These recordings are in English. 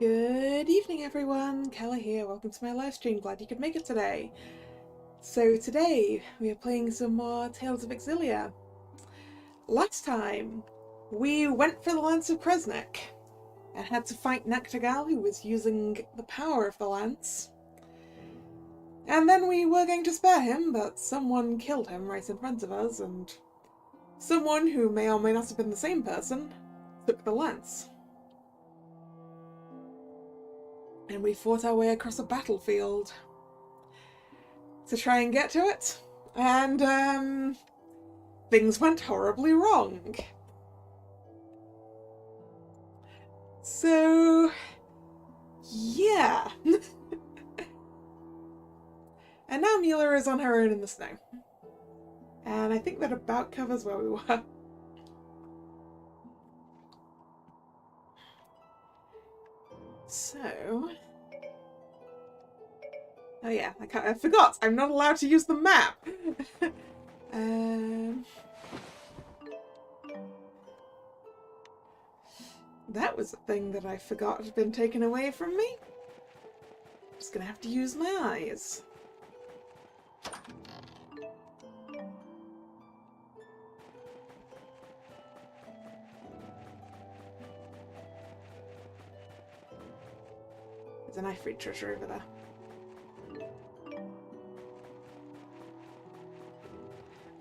Good evening everyone, Kalla here, welcome to my live stream, glad you could make it today. So today we are playing some more Tales of Xillia. Last time we went for the Lance of Kresnik and had to fight Nachtigal, who was using the power of the lance. And then we were going to spare him, but someone killed him right in front of us, and someone who may or may not have been the same person took the lance. And we fought our way across a battlefield to try and get to it, and things went horribly wrong. So yeah. And now Mila is on her own in the snow. And I think that about covers where we were. So... oh yeah, I forgot! I'm not allowed to use the map! That was a thing that I forgot had been taken away from me. I'm just gonna have to use my eyes. There's a knife-free treasure over there.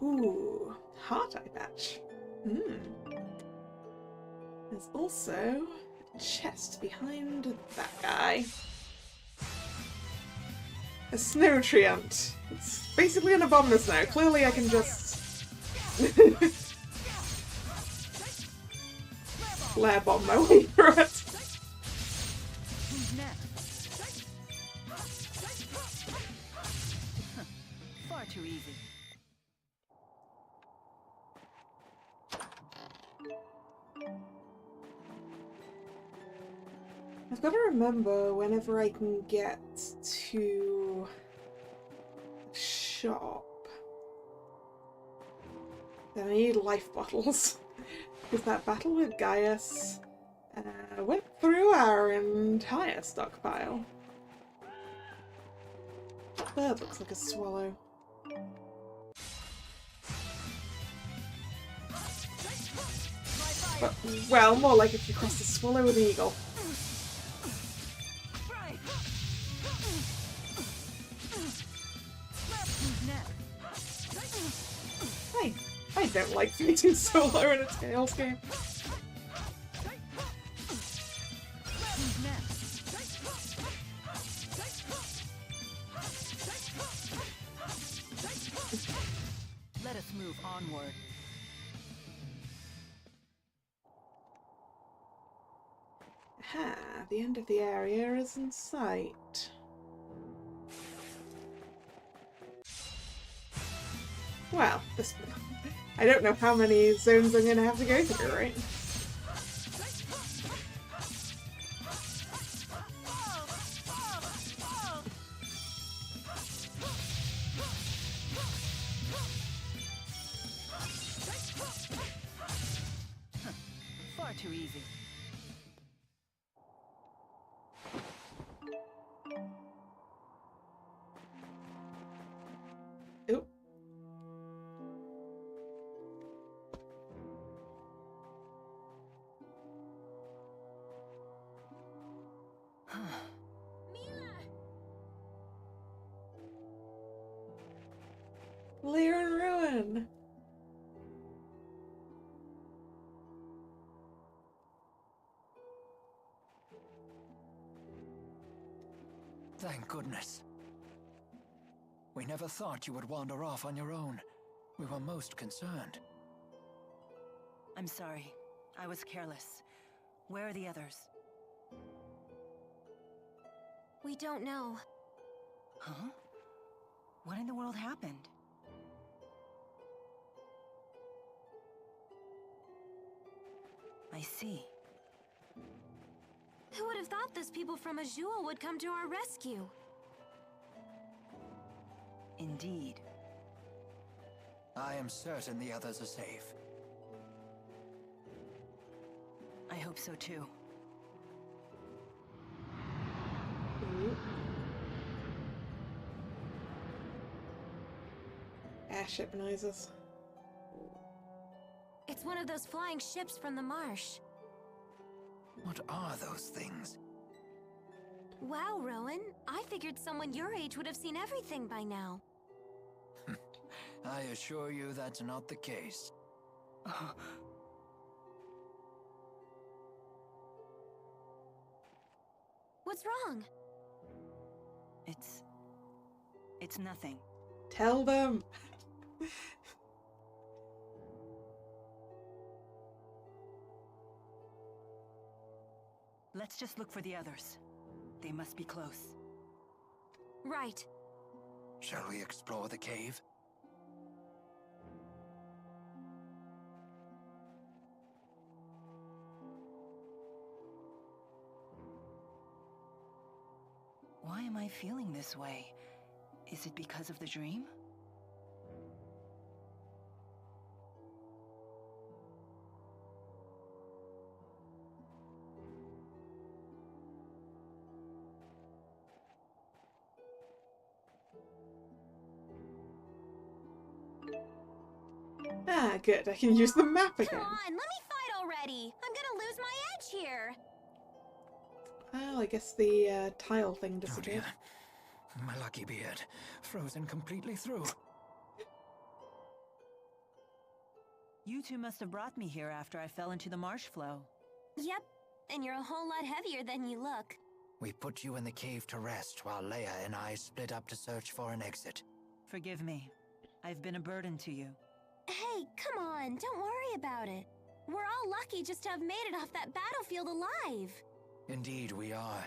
Ooh, heart eye patch. There's also a chest behind that guy. A snow treant. It's basically an abominus now. Clearly I can just flare bomb my way through it. Far too easy. I've got to remember whenever I can get to the shop that I need life bottles. Because that battle with Gaius went through our entire stockpile. That bird looks like a swallow. But, well, more like if you cross a swallow with an eagle. I don't like fighting solo in a Tales game. Let us move onward. Aha, the end of the area is in sight. Well, this... I don't know how many zones I'm gonna have to go through, right? Far too easy. Oop. Lair in ruin! Thank goodness. We never thought you would wander off on your own. We were most concerned. I'm sorry. I was careless. Where are the others? We don't know. Huh? What in the world happened? I see. Who would have thought those people from Azul would come to our rescue? Indeed. I am certain the others are safe. I hope so too. airship noises. It's one of those flying ships from the marsh. What are those things? Wow, Rowan. I figured someone your age would have seen everything by now. I assure you that's not the case. What's wrong? It's nothing. Tell them! Let's just look for the others. They must be close. Right. Shall we explore the cave? Why am I feeling this way? Is it because of the dream? Ah, good. I can use the map again. Come on, let me fight already. I'm gonna lose my edge here. Well, I guess the tile thing Oh disappeared. dear. My lucky beard. Frozen completely through. You two must have brought me here after I fell into the marsh flow. Yep, and you're a whole lot heavier than you look. We put you in the cave to rest while Leia and I split up to search for an exit. Forgive me. I've been a burden to you. Hey, come on, don't worry about it. We're all lucky just to have made it off that battlefield alive. Indeed we are.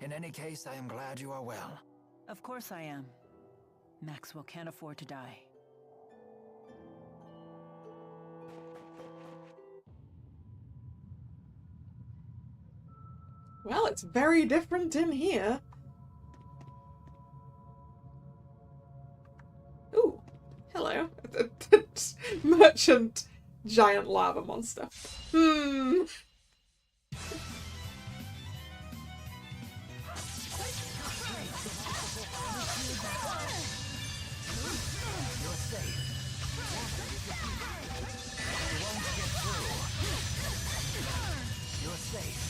In any case, I am glad you are well. Of course I am. Maxwell can't afford to die. Well, it's very different in here. Ooh, hello. Merchant giant lava monster. You're safe.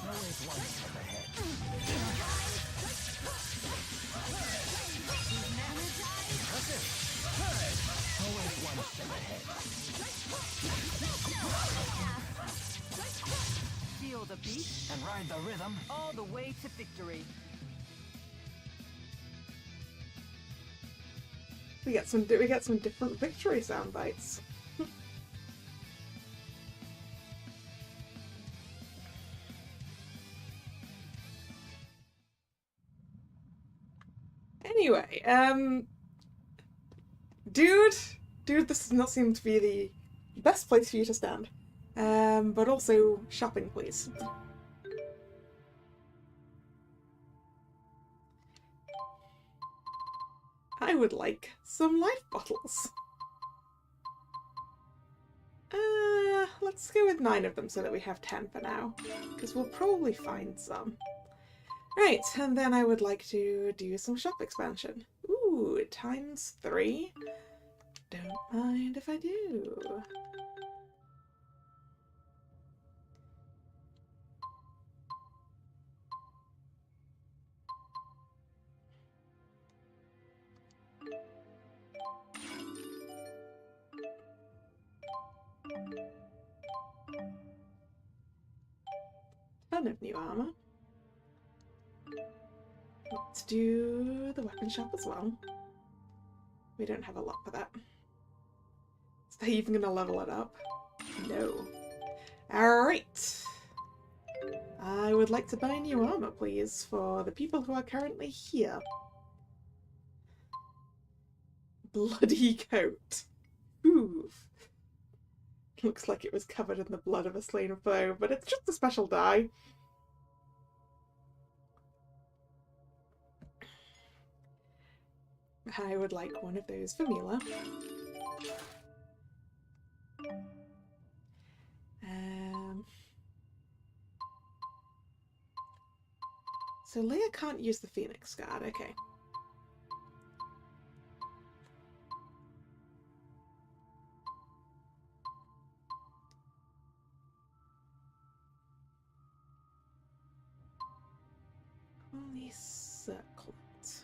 Always one step ahead. Always one step ahead. Feel the beat And ride the rhythm. all the way to victory. We get some different victory sound bites. Anyway, dude, this does not seem to be the best place for you to stand. But also shopping, please. I would like some life bottles. Let's go with 9 of them so that we have 10 for now, because we'll probably find some. Right, and then I would like to do some shop expansion. Ooh, ×3. Don't mind if I do. Ton of new armor. Let's do the weapon shop as well. We don't have a lot for that. Is they even gonna level it up? No. Alright. I would like to buy new armor, please, for the people who are currently here. Bloody coat. Oof. Looks like it was covered in the blood of a slain foe, but it's just a special dye. I would like one of those for Mila. So Leia can't use the Phoenix Guard, okay. circle it.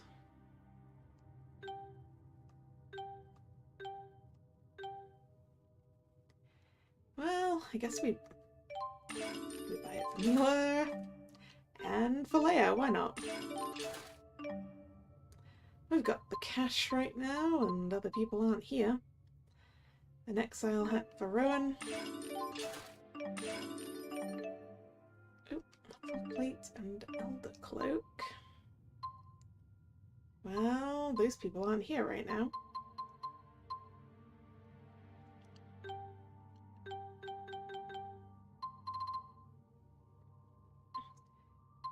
Well, I guess we buy it for Mila and for Leia, why not? We've got the cash right now and other people aren't here. An exile hat for Rowan. Oh, full plate and elder cloak. Well, those people aren't here right now.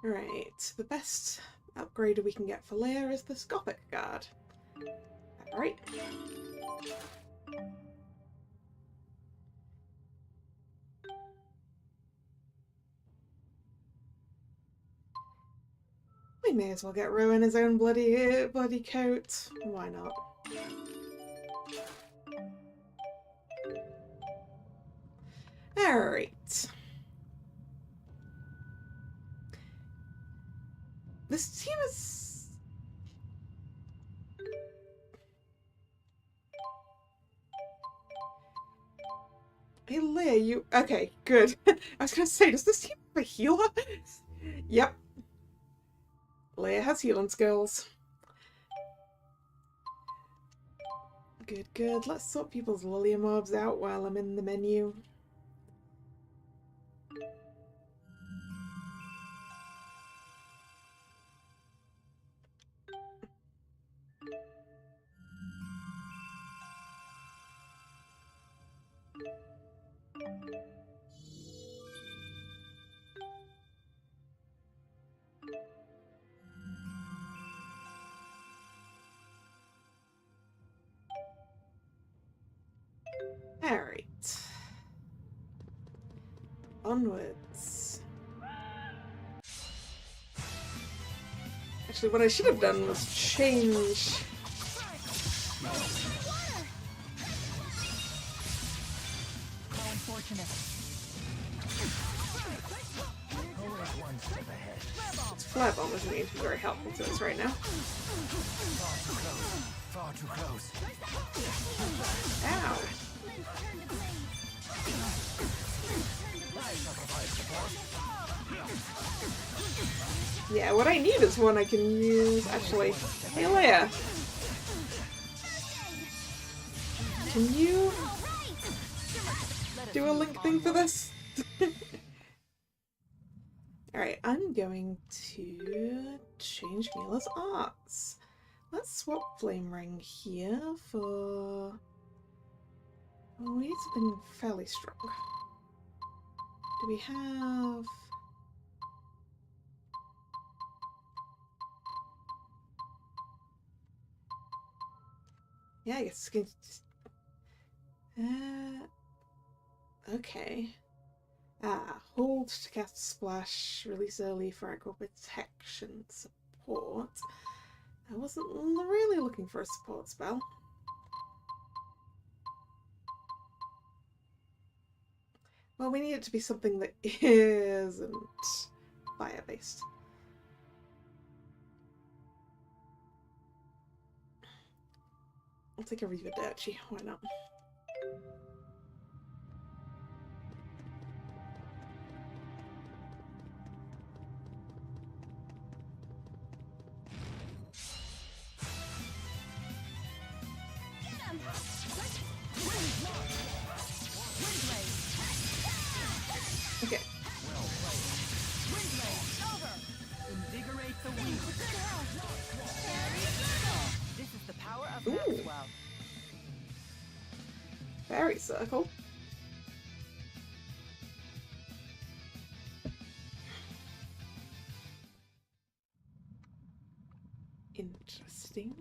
Right, the best upgrader we can get for Leia is the Scopic Guard. Alright. We may as well get Rowan his own bloody coat. Why not? Alright. This team is... Hey Leia, you... Okay, good. I was gonna say, does this team have a healer? Yep. Leia has healing skills. Good, good. Let's sort people's Lillia mobs out while I'm in the menu. Alright. Onwards. Actually, what I should have done was change... How unfortunate. It's Flare Bomb isn't going to be very helpful to us right now. Far too close. Ow. Yeah, what I need is one I can use. Actually, hey Leia, can you do a link thing for this? Alright, I'm going to change Mila's arts. Let's swap Flame Ring here for... Well, we need something fairly strong. Do we have... Yeah, I guess it's going to... okay. Hold to cast Splash, release early for echo protection support. I wasn't really looking for a support spell. Well, we need it to be something that isn't fire-based. I'll take a Riva Dirty, why not? Okay. Invigorate the wings. This is the power of Ooh. Maxwell. Fairy Circle. Interesting.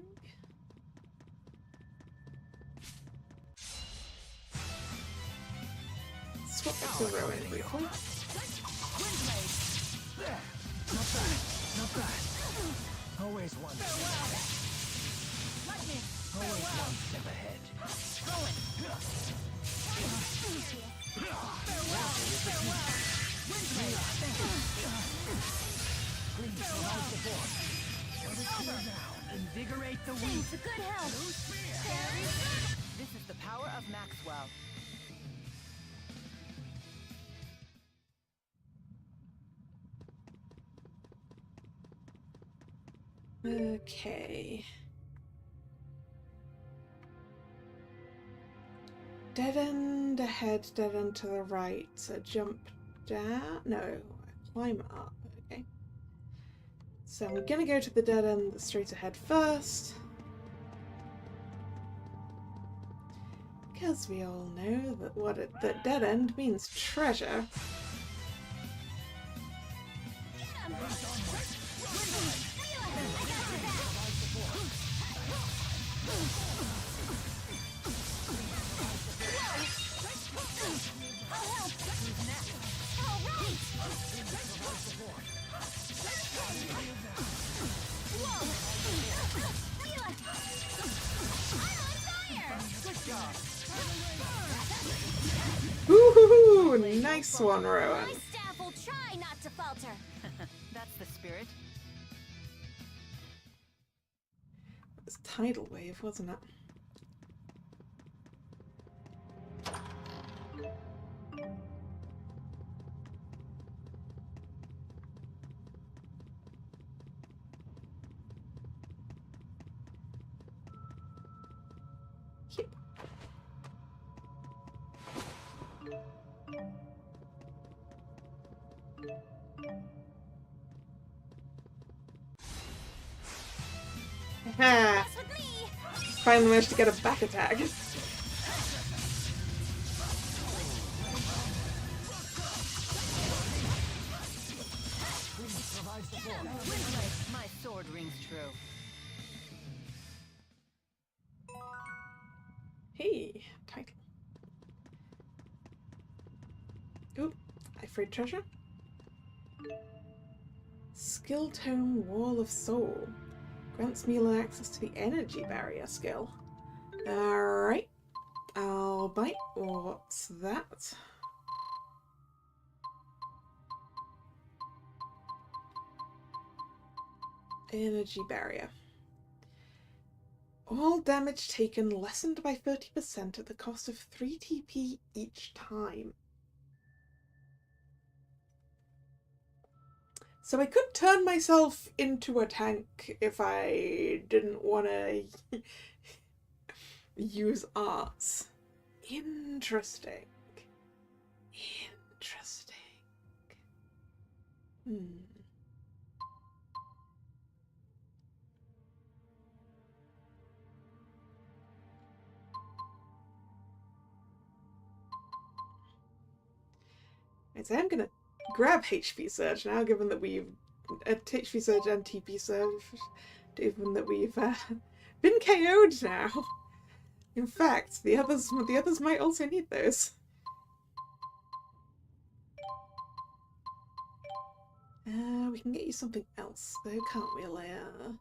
Swap back to Rowan briefly. Not bad. Not bad. Always one step ahead. Always one step ahead. Please, provide support. Invigorate the Thanks, a good help. This is the power of Maxwell. Okay. Dead end ahead, dead end to the right. So jump down. No, climb up. Okay. So I'm gonna go to the dead end that's straight ahead first. Because we all know that that dead end means treasure. Woohoo! Nice one, Rowan. My staff will try not to falter. That's the spirit. It was tidal wave, wasn't it? Yep. Ha! Mess with me. Finally managed to get a back attack. My sword rings true. Hey, title. Ooh, I freed treasure. Skill tome Wall of Soul. Grants Mila access to the energy barrier skill. Alright. I'll bite. What's that? Energy barrier. All damage taken lessened by 30% at the cost of 3 TP each time. So I could turn myself into a tank if I didn't want to use arts. Interesting. Interesting. Right, so I'm gonna grab HP Surge now, given that we've HP Surge and TP Surge, given that we've been KO'd now. In fact, the others might also need those. We can get you something else, though, can't we, Leia?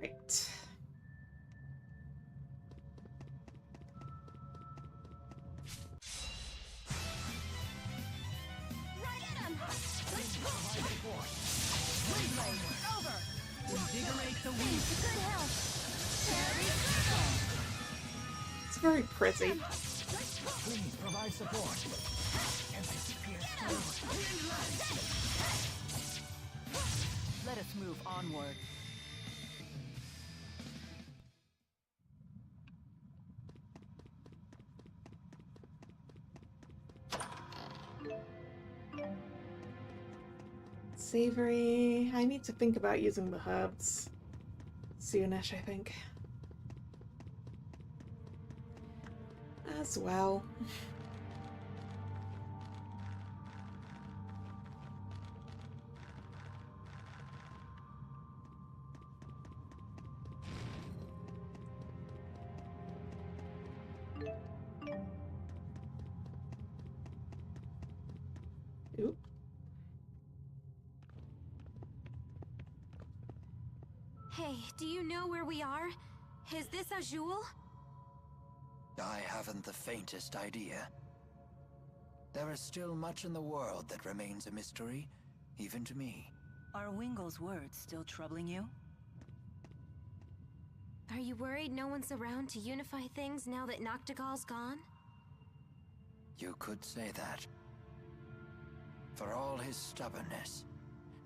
Right. Right at him. Over. Invigorate the weak. Good help. It's very pretty. Please provide support. Let us move onward. Savory. I need to think about using the herbs soonish, I think. as well. Oop. Hey, do you know where we are? Is this Azul? I haven't the faintest idea. There is still much in the world that remains a mystery, even to me. Are Wingle's words still troubling you? Are you worried no one's around to unify things now that Noctigal's gone? You could say that. For all his stubbornness,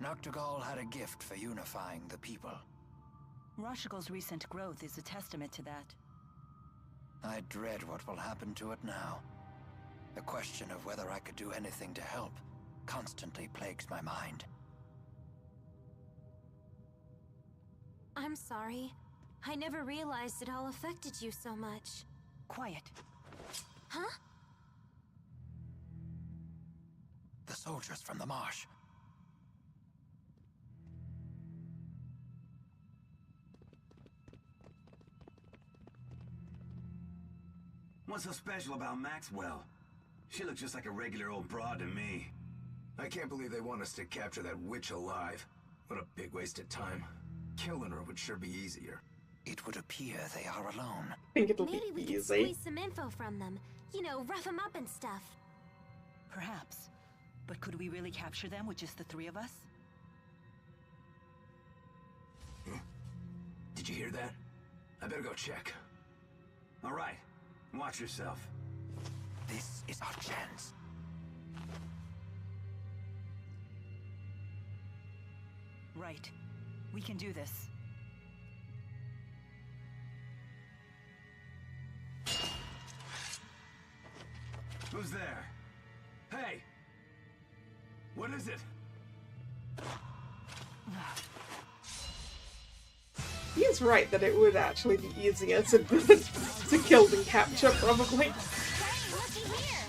Noctigal had a gift for unifying the people. Rashigal's recent growth is a testament to that. I dread what will happen to it now. The question of whether I could do anything to help constantly plagues my mind. I'm sorry. I never realized it all affected you so much. Quiet. Huh? The soldiers from the marsh. What's so special about Maxwell? She looks just like a regular old broad to me. I can't believe they want us to capture that witch alive. What a big waste of time. Killing her would sure be easier. It would appear they are alone. I think it'll Maybe we be can easy. squeeze some info from them. You know, rough them up and stuff. Perhaps. But could we really capture them with just the three of us? Did you hear that? I better go check. All right, watch yourself. This is our chance. Right. We can do this. Who's there? Hey! What is it? He is right that it would actually be easier to to kill than capture, probably. Hey, looky here!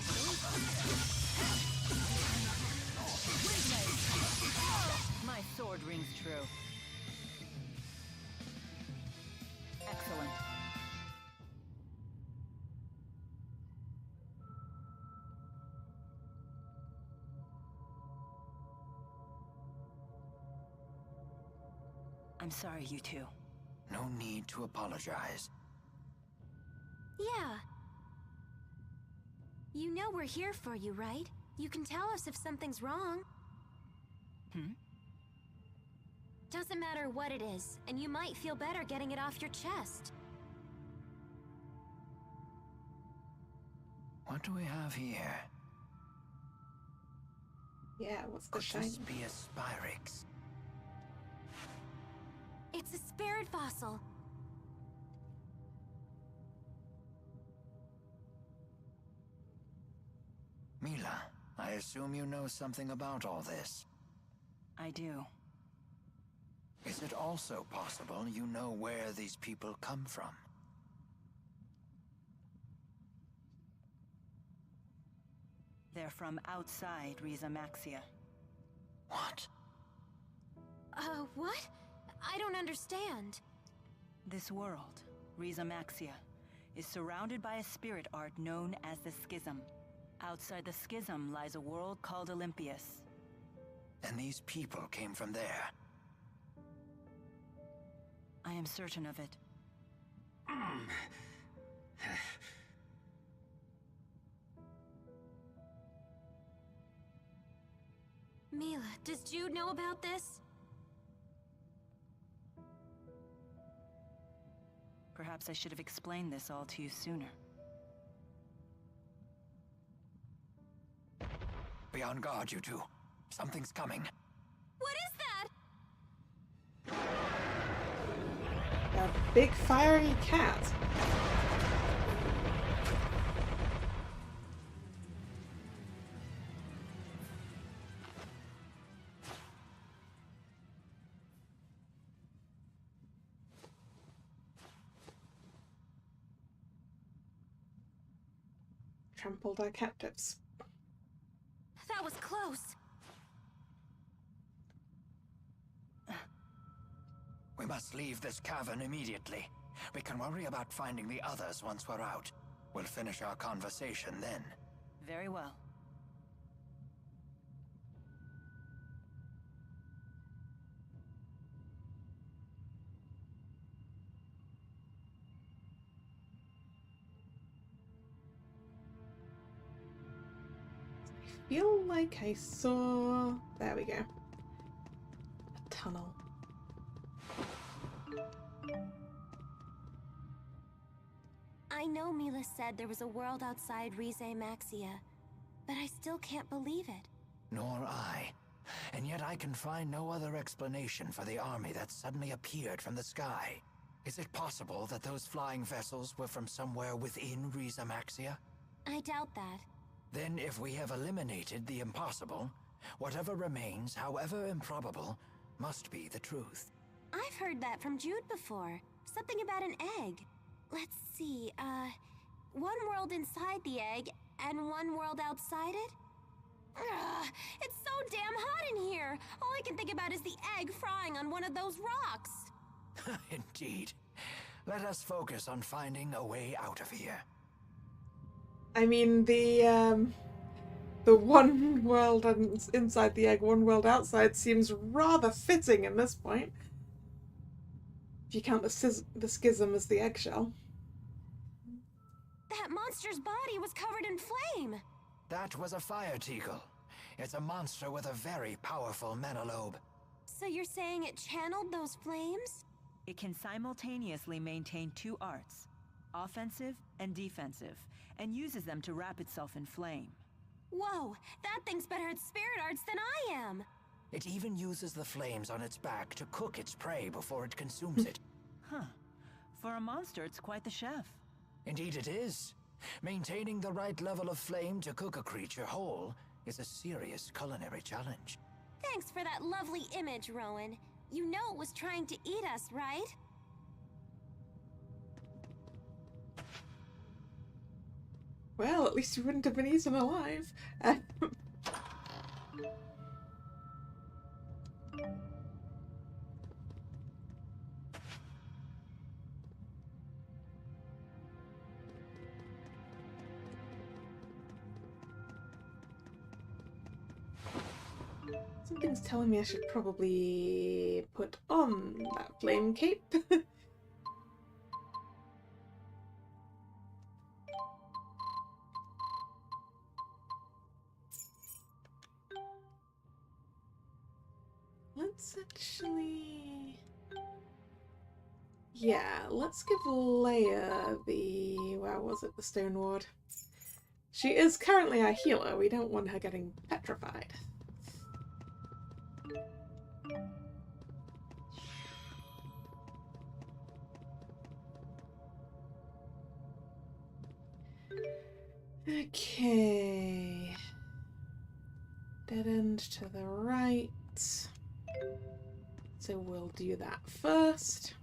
My sword rings true. Excellent. I'm sorry, you two. No need to apologize. Yeah. You know we're here for you, right? You can tell us if something's wrong. Doesn't matter what it is, and you might feel better getting it off your chest. What do we have here? Yeah, what's the Could shiny? this be a Spyrix? It's a spirit fossil. Mila, I assume you know something about all this. I do. Is it also possible you know where these people come from? They're from outside Riza Maxia. What? What? I don't understand. This world, Riza Maxia, is surrounded by a spirit art known as the Schism. Outside the Schism lies a world called Olympius. And these people came from there. I am certain of it. Mila, does Jude know about this? Perhaps I should have explained this all to you sooner. Be on guard, you two. Something's coming. What is that? A big fiery cat. trampled our captives. That was close. We must leave this cavern immediately. We can worry about finding the others once we're out. We'll finish our conversation then. Very well. I feel like I saw... There we go. A tunnel. I know Mila said there was a world outside Maxia, but I still can't believe it. Nor I. And yet I can find no other explanation for the army that suddenly appeared from the sky. Is it possible that those flying vessels were from somewhere within Maxia? I doubt that. Then if we have eliminated the impossible, whatever remains, however improbable, must be the truth. I've heard that from Jude before. Something about an egg. Let's see, one world inside the egg, and one world outside it? Ugh, it's so damn hot in here! All I can think about is the egg frying on one of those rocks! Indeed. Let us focus on finding a way out of here. I mean, the one world inside the egg, one world outside seems rather fitting in this point. If you count the schism as the eggshell. That monster's body was covered in flame! That was a fire teagle. It's a monster with a very powerful menalobe. So you're saying it channeled those flames? It can simultaneously maintain two arts, offensive and defensive, and uses them to wrap itself in flame. Whoa, that thing's better at spirit arts than I am! It even uses the flames on its back to cook its prey before it consumes it. Huh. For a monster, it's quite the chef. Indeed it is. Maintaining the right level of flame to cook a creature whole is a serious culinary challenge. Thanks for that lovely image, Rowan. You know it was trying to eat us, right? Well, at least you wouldn't have been eaten alive. Something's telling me I should probably put on that flame cape. Let's actually... Yeah, let's give Leia the... Where was it? The Stone Ward. She is currently our healer. We don't want her getting petrified. Okay. Dead end to the right. So we'll do that first.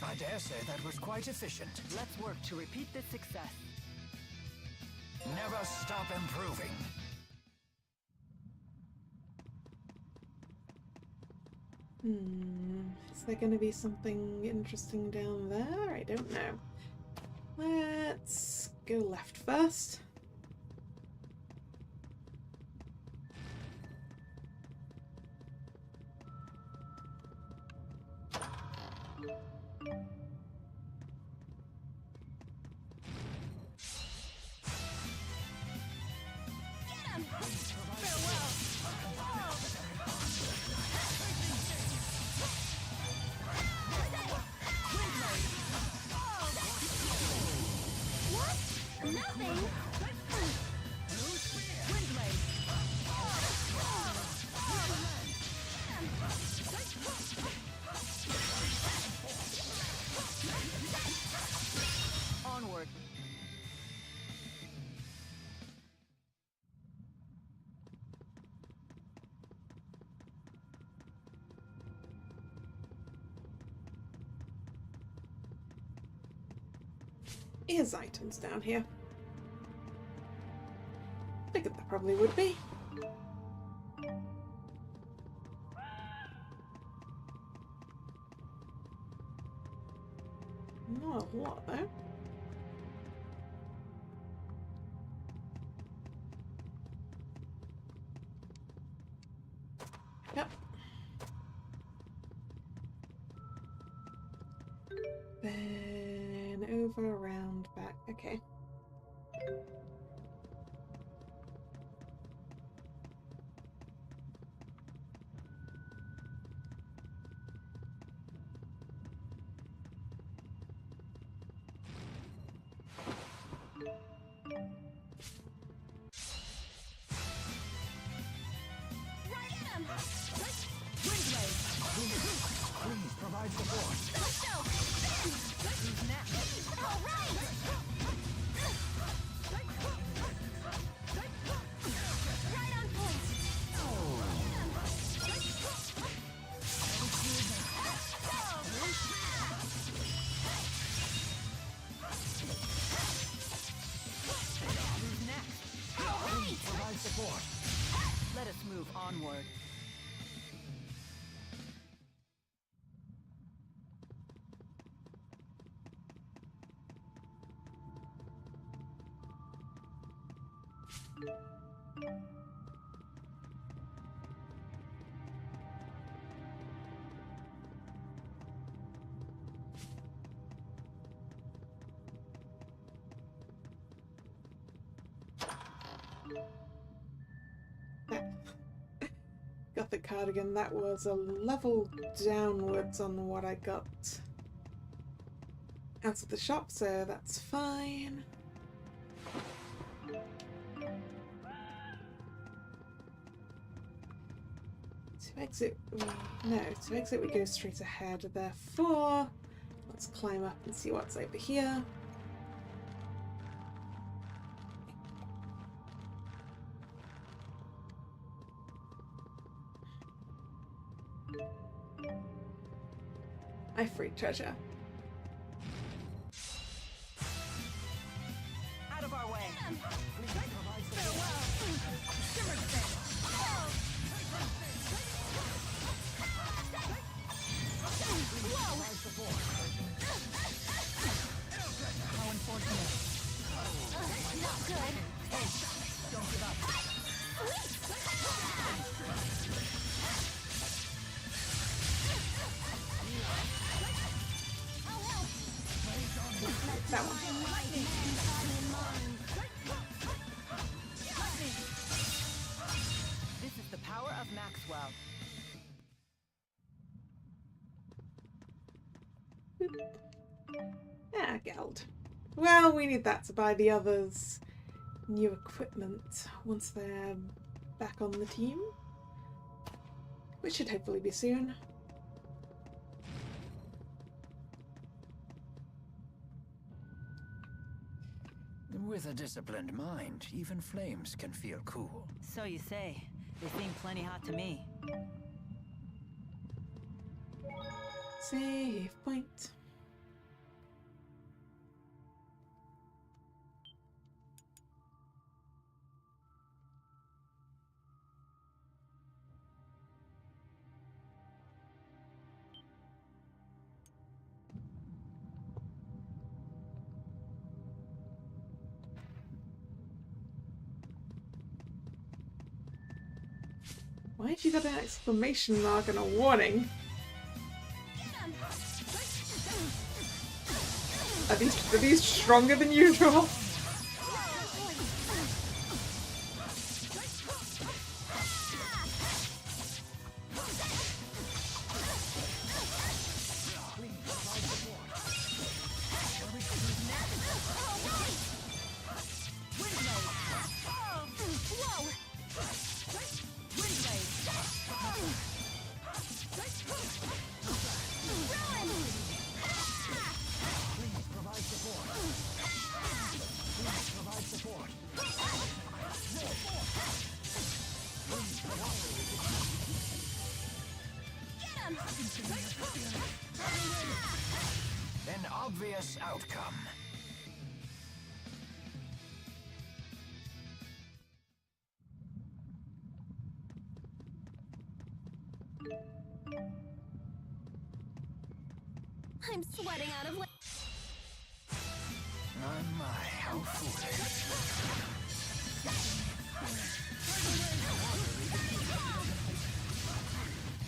I dare say that was quite efficient. Let's work to repeat this success. Never stop improving. Is there going to be something interesting down there? I don't know. Let's go left first. is items down here. Figured there probably would be. Not a lot though. Yep. Then over, around, back. Okay. Please provide support. Provide support. Let us move onward. Got the cardigan. That was a level downwards on what I got out of the shop, so that's fine. To exit, to exit we go straight ahead, therefore let's climb up and see what's over here. I freed treasure. Out of our way. How unfortunate. Not good. Don't give up. That one. This is the power of Maxwell. Ah, Geld. Well, we need that to buy the others new equipment once they're back on the team, which should hopefully be soon. With a disciplined mind, even flames can feel cool. So you say. They seem plenty hot to me. Save point. Why have you got an exclamation mark and a warning? Are these stronger than usual? An obvious outcome. I'm sweating out of Oh my, how foolish.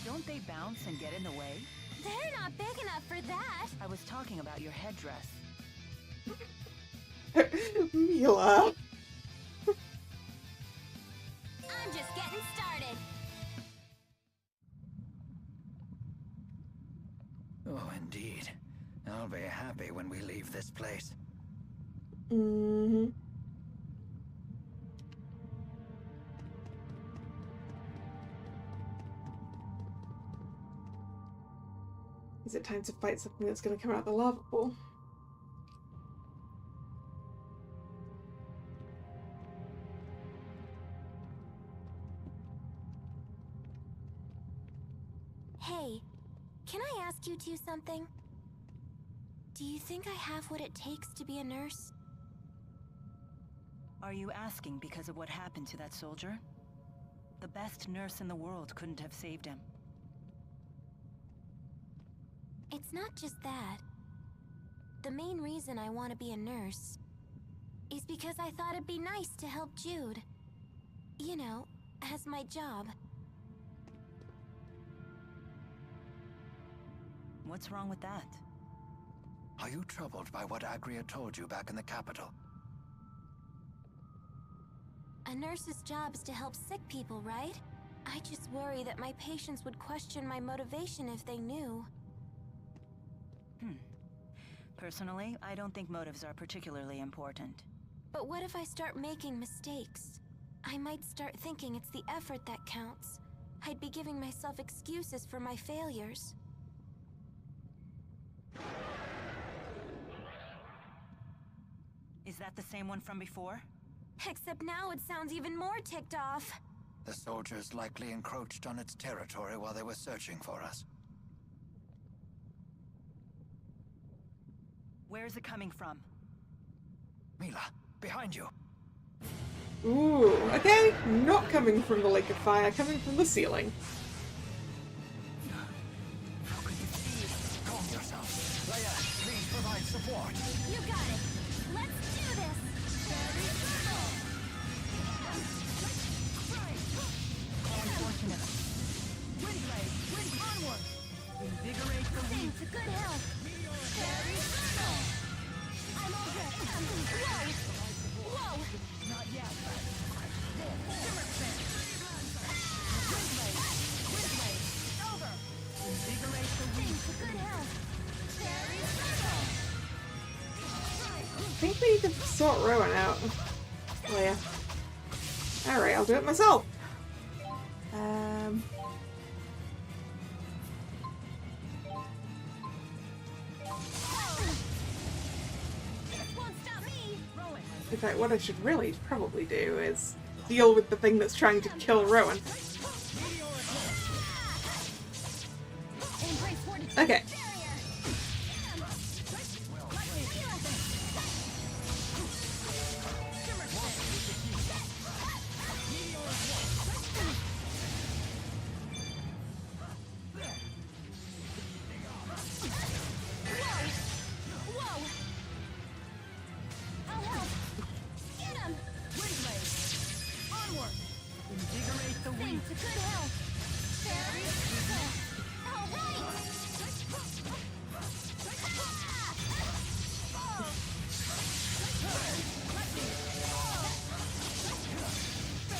Don't they bounce and get in the way? They're not big enough for that. I was talking about your headdress. Mila. I'm just getting started. Oh, indeed. I'll be happy when we leave this place. Mm-hmm. Is it time to fight something that's going to come out of the lava pool? Hey, can I ask you two something? Do you think I have what it takes to be a nurse? Are you asking because of what happened to that soldier? The best nurse in the world couldn't have saved him. It's not just that. The main reason I want to be a nurse is because I thought it'd be nice to help Jude. You know, as my job. What's wrong with that? Are you troubled by what Agria told you back in the capital? A nurse's job is to help sick people, right? I just worry that my patients would question my motivation if they knew. Personally, I don't think motives are particularly important. But what if I start making mistakes? I might start thinking it's the effort that counts. I'd be giving myself excuses for my failures. Is that the same one from before? Except now it sounds even more ticked off. The soldiers likely encroached on its territory while they were searching for us. Where is it coming from? Mila, behind you. Ooh, okay. Not coming from the lake of fire, coming from the ceiling. How could you see? Calm yourself. Leia, please provide support. You got it. Let's do this. Fairy circle. Unfortunate. Wind blade, wind onward. Invigorate the Sing weak. to good health. Fairy circle. I'm all good. Whoa. Whoa. Not yet. Shimmer spin. Wind blade, wind blade. Over. Invigorate the Sing weak. to good health. Fairy circle. I think we need to sort Rowan out. Leia. Alright, I'll do it myself. Won't stop me. In fact, what I should really probably do is deal with the thing that's trying to kill Rowan. Embrace fortitude. Okay. Invigorate the Sing weak. to good health. Fairy circle. All right.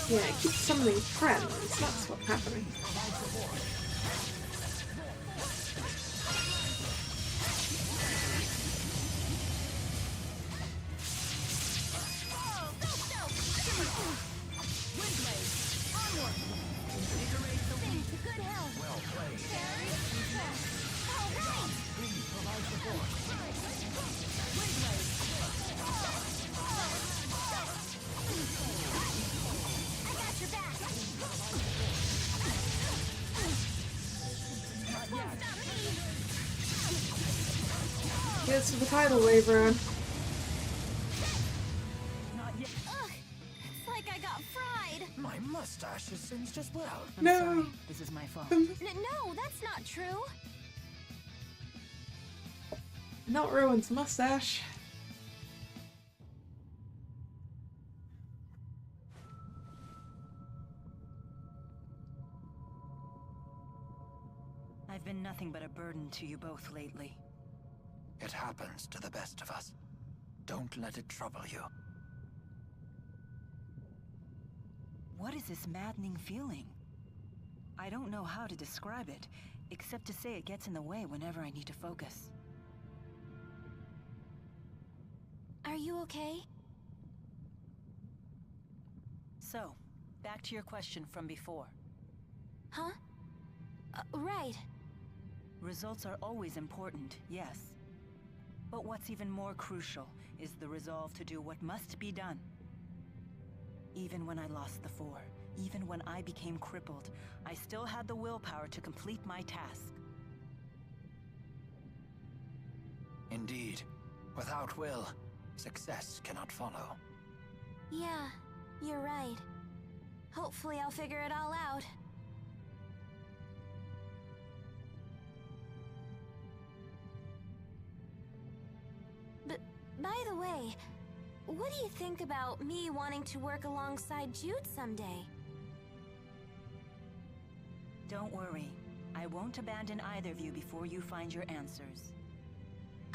Yeah, it keeps summoning friends. That's what's happening. Sing to good health. Well played. Fairy circle. All right. Please provide support. I got your back. Won't stop me. Yes, for the tidal wave, Rowan. Not yet. Ugh, it's like I got fried. My mustache is singed as well. I'm No. sorry. This is my fault. No, that's not true. Not Rowan's mustache. I've been nothing but a burden to you both lately. It happens to the best of us. Don't let it trouble you. What is this maddening feeling? I don't know how to describe it, except to say it gets in the way whenever I need to focus. Are you okay? So, back to your question from before. Huh? Right. Results are always important, yes. But what's even more crucial is the resolve to do what must be done. Even when I lost the Four, even when I became crippled, I still had the willpower to complete my task. Indeed. Without will, success cannot follow. Yeah, you're right. Hopefully I'll figure it all out. But, by the way, what do you think about me wanting to work alongside Jude someday? Don't worry. I won't abandon either of you before you find your answers.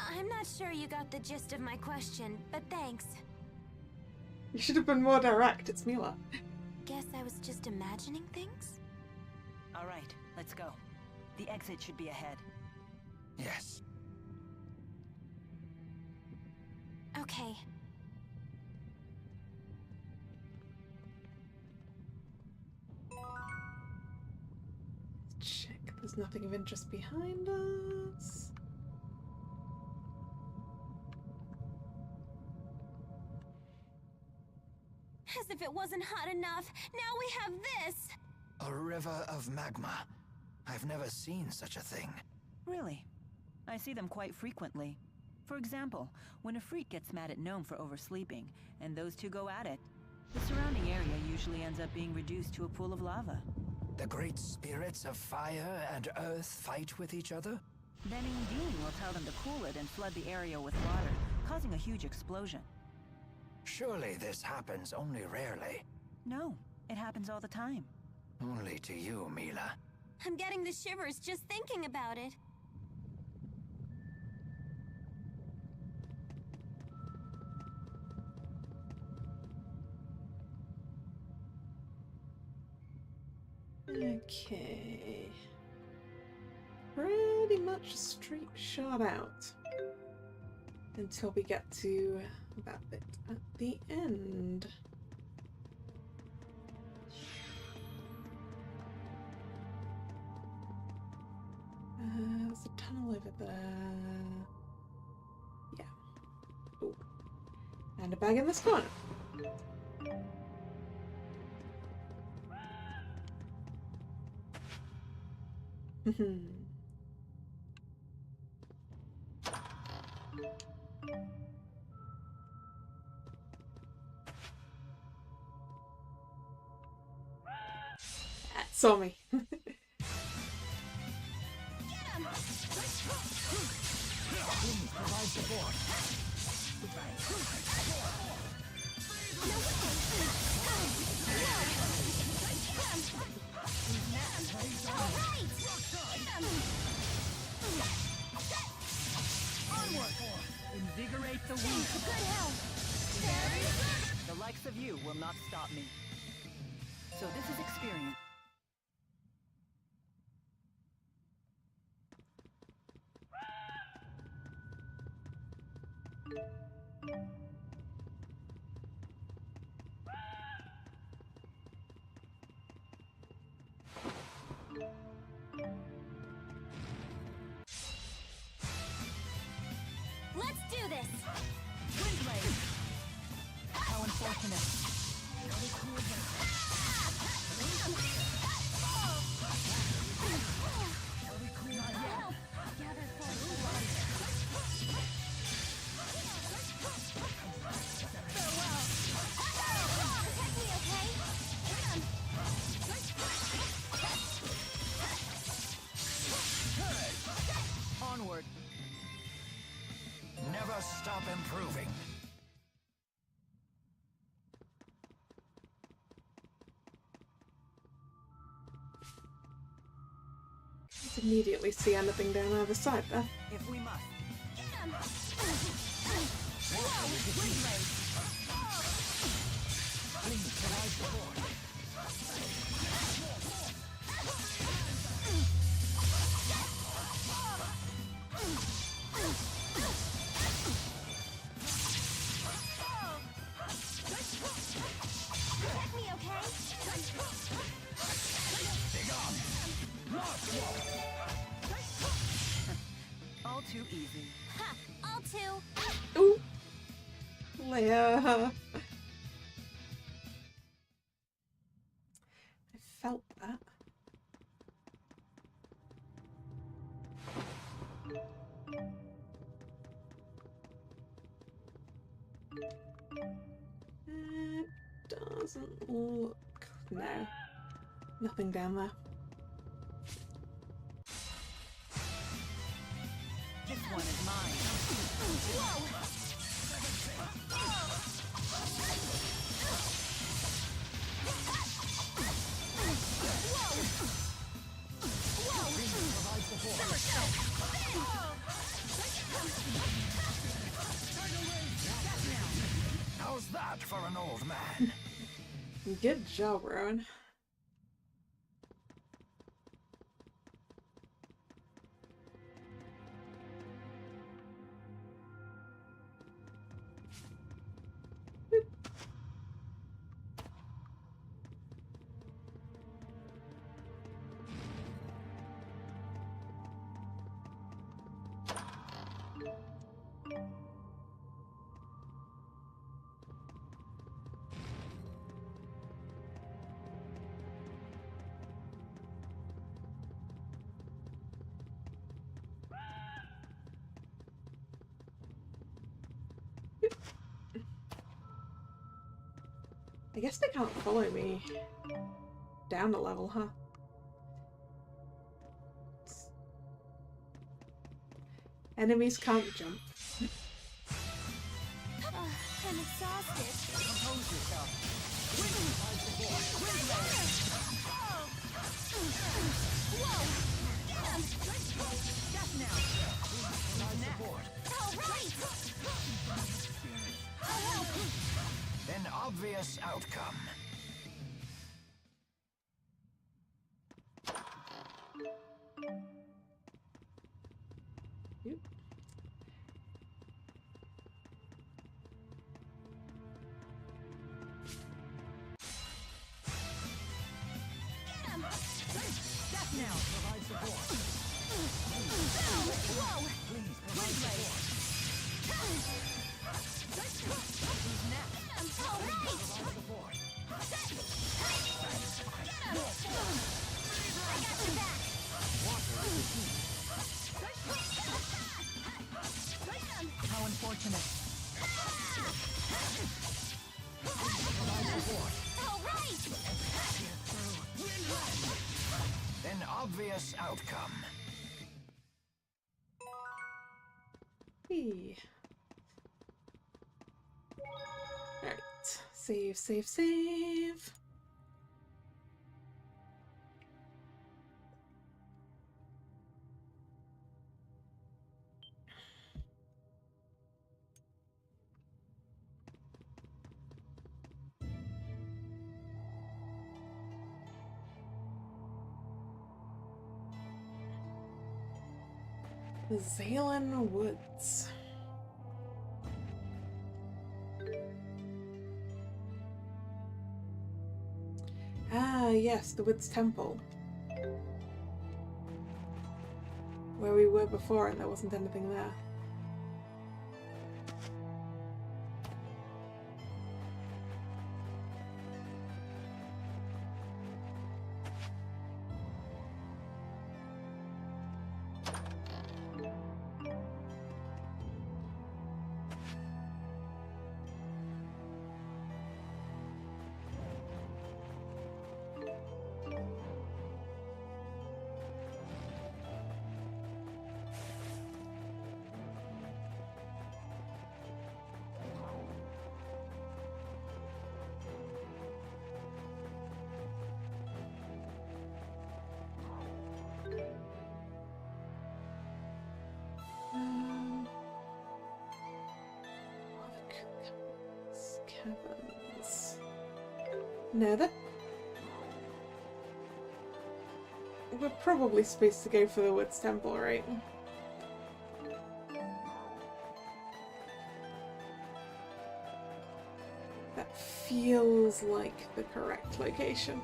I'm not sure you got the gist of my question, but thanks. You should have been more direct, it's Mila. Guess I was just imagining things? All right, let's go. The exit should be ahead. Yes. Okay. Check, there's nothing of interest behind us. As if it wasn't hot enough, now we have this! A river of magma. I've never seen such a thing. Really? I see them quite frequently. For example, when a freak gets mad at Gnome for oversleeping, and those two go at it, the surrounding area usually ends up being reduced to a pool of lava. The great spirits of fire and earth fight with each other? Then Dean will tell them to cool it and flood the area with water, causing a huge explosion. Surely this happens only rarely. No, it happens all the time. Only to you, Mila. I'm getting the shivers just thinking about it. Okay. Pretty much a straight shot out. Until we get to that bit at the end. There's a tunnel over there. Yeah. Oh. And a bag in this corner. That saw me. Provide support. Invigorate the weak. Good help. The likes of you will not stop me. So this is experience. Let's do this! Windblade! How unfortunate. Onward. never stop improving. Let's immediately see anything down the other side there. If we must. Get me, okay? All too easy. Ha! All too. Ooh! Leia! I felt that. It doesn't look... No. Nothing down there. This one is mine. How's that for an old man? Good job, Rowan. I guess they can't follow me down a level, huh? Enemies can't jump. I'm exhausted. Compose yourself. Death now. All right. An obvious outcome. Yep. Death now. Provide support. Whoa. Please provide support. Who's next? All right. Provide support. I got your back. How unfortunate. Provide support. All right. An obvious outcome. Hey. Alright. Save, save, save. The Zalen Woods. Ah, yes, the Woods Temple. Where we were before and there wasn't anything there. Caverns. No, that... We're probably supposed to go for the Woods Temple, right? That feels like the correct location.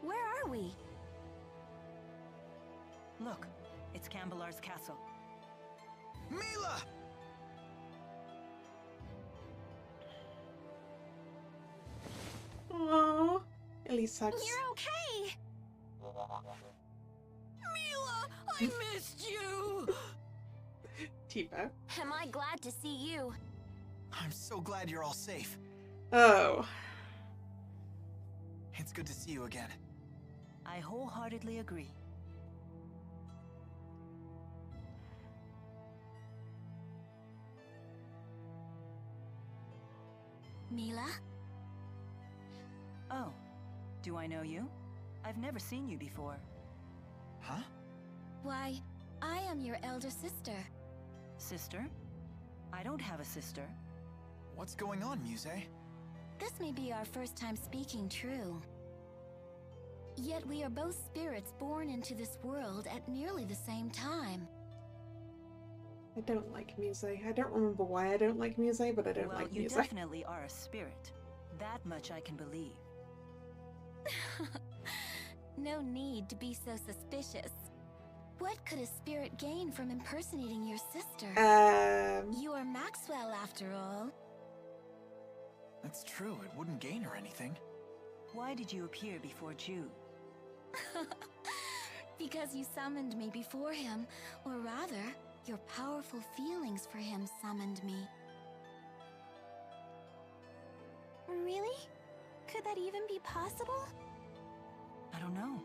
Where are we? Look, it's Cambelar's castle. Mila! Aww. Elise hugs. You're okay! Mila, I missed you! Tipo. Am I glad to see you? I'm so glad you're all safe. Oh. It's good to see you again. I wholeheartedly agree. Mila? Oh, do I know you? I've never seen you before. Huh? Why, I am your elder sister. Sister? I don't have a sister. What's going on, Muse? This may be our first time speaking true. Yet we are both spirits born into this world at nearly the same time. I don't like Muse. I don't remember why I don't like Muse, but I don't Well, like you Muse. definitely are a spirit. That much I can believe. No need to be so suspicious. What could a spirit gain from impersonating your sister? You are Maxwell, after all. That's true, it wouldn't gain her anything. Why did you appear before Jude? Because you summoned me before him, or rather, your powerful feelings for him summoned me. Really? Could that even be possible? I don't know.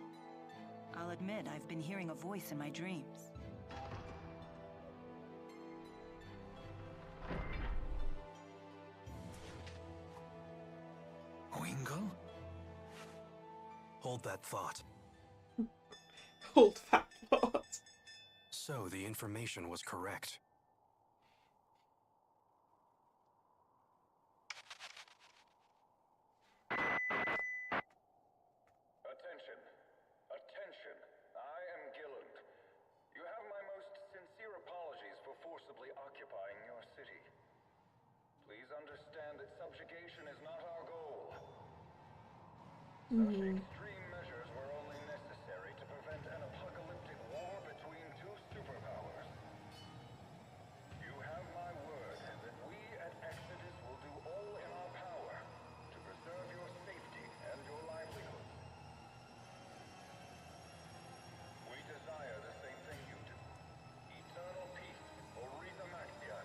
I'll admit I've been hearing a voice in my dreams. Wingle? Hold that thought. Hold that thought. So the information was correct. Attention. Attention. I am Gilland. You have my most sincere apologies for forcibly occupying your city. Please understand that subjugation is not our goal. Such extreme measures were only necessary to prevent an apocalyptic war between two superpowers. You have my word that we at Exodus will do all in our power to preserve your safety and your livelihood. We desire the same thing you do. Eternal peace for Rita Maxia.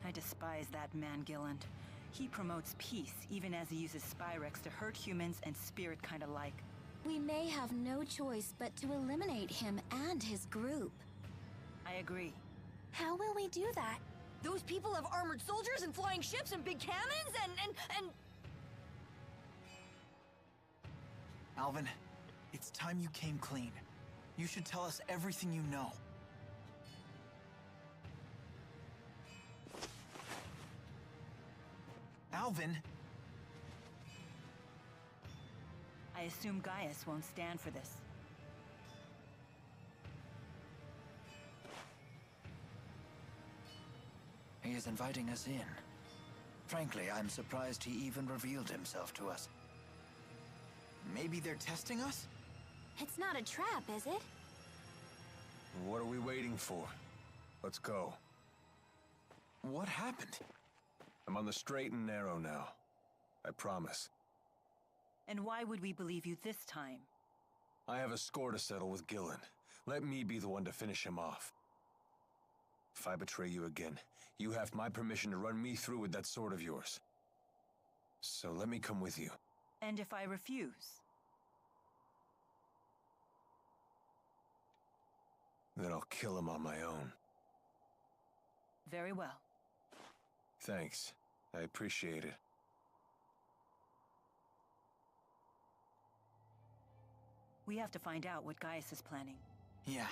I despise that man, Gilland. He promotes peace, even as he uses Spyrex to hurt humans and spirit kind alike. We may have no choice but to eliminate him and his group. I agree. How will we do that? Those people have armored soldiers and flying ships and big cannons and... Alvin, it's time you came clean. You should tell us everything you know. Alvin! I assume Gaius won't stand for this. He is inviting us in. Frankly, I'm surprised he even revealed himself to us. Maybe they're testing us? It's not a trap, is it? What are we waiting for? Let's go. What happened? I'm on the straight and narrow now. I promise. And why would we believe you this time? I have a score to settle with Gillen. Let me be the one to finish him off. If I betray you again, you have my permission to run me through with that sword of yours. So let me come with you. And if I refuse? Then I'll kill him on my own. Very well. Thanks. I appreciate it. We have to find out what Gaius is planning. Yeah.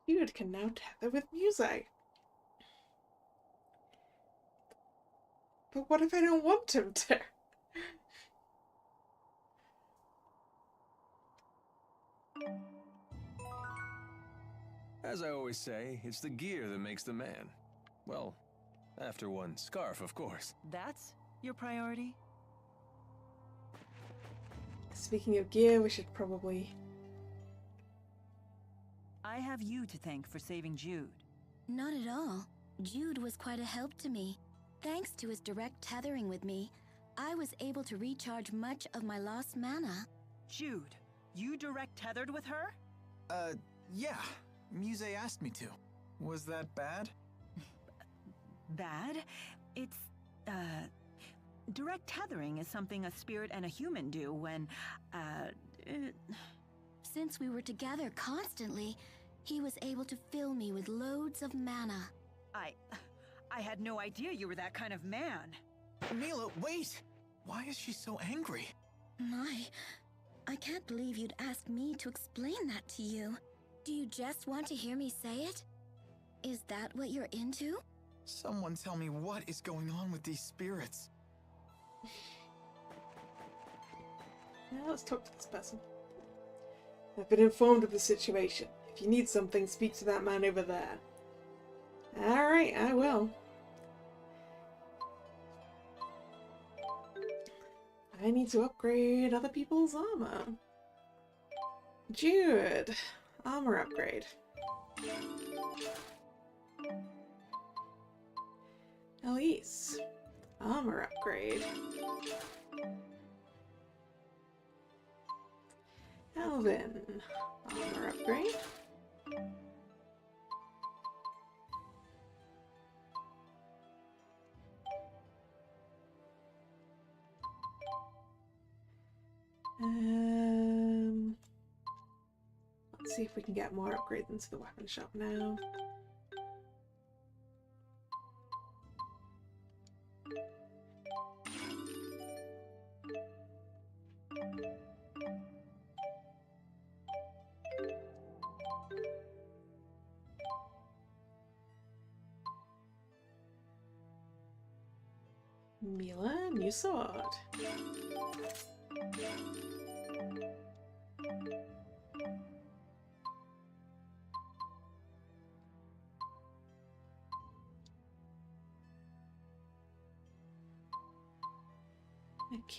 Jude can now tether with music. But what if I don't want him to? As I always say, it's the gear that makes the man. Well, after one scarf, of course. That's your priority? Speaking of gear, we should probably... I have you to thank for saving Jude. Not at all. Jude was quite a help to me. Thanks to his direct tethering with me, I was able to recharge much of my lost mana. Jude, you direct tethered with her? Yeah. Muse asked me to. Was that bad? Bad? It's, direct tethering is something a spirit and a human do when, Since we were together constantly, he was able to fill me with loads of mana. I had no idea you were that kind of man. Mila, wait! Why is she so angry? I can't believe you'd ask me to explain that to you. Do you just want to hear me say it? Is that what you're into? Someone tell me what is going on with these spirits. Now let's talk to this person. I've been informed of the situation. If you need something, speak to that man over there. Alright, I will. I need to upgrade other people's armor. Jude! Armor upgrade. Elise. Armor upgrade. Alvin. Armor upgrade. Let's see if we can get more upgrades into the weapon shop now. Mila, new sword.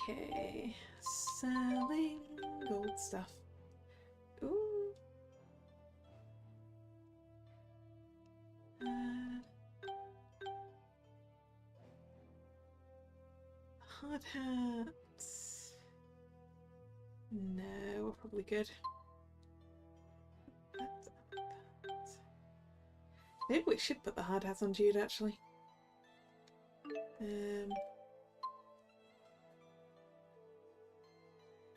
Okay, selling gold stuff. Ooh. Hard hats. No, we're probably good. Maybe we should put the hard hats on Jude actually.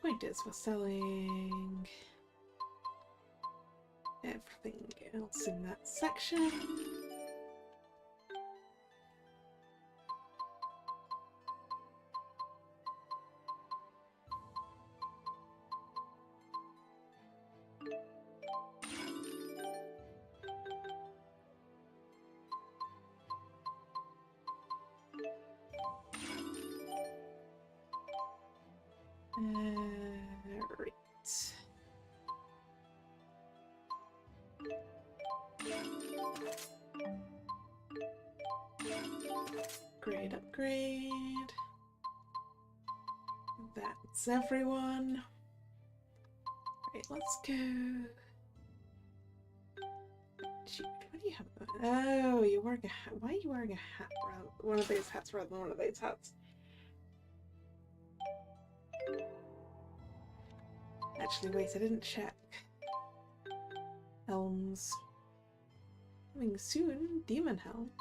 Point is, we're selling everything else in that section. Right. Upgrade. That's everyone. Right, let's go. Shoot, what do you have? Oh, you're wearing a hat. Why are you wearing a hat? One of those hats rather than one of those hats. Actually, wait, I didn't check. Helms. Coming soon, Demon Helm.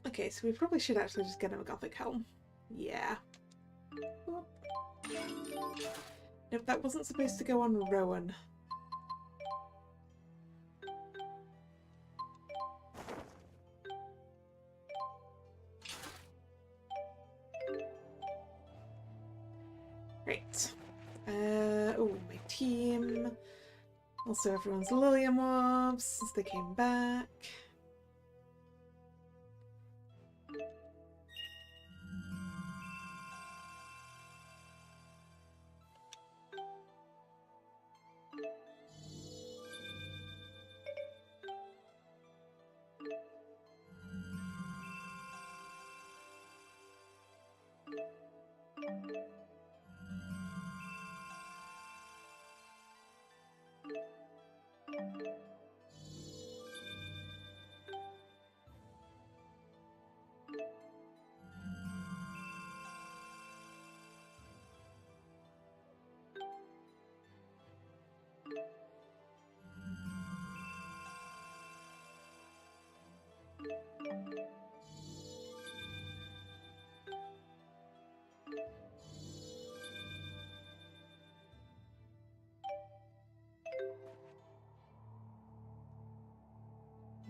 Okay, so we probably should actually just get him a Gothic Helm. Yeah. Whoop. Nope, that wasn't supposed to go on Rowan. team. Also, everyone's Lilia mobs since they came back.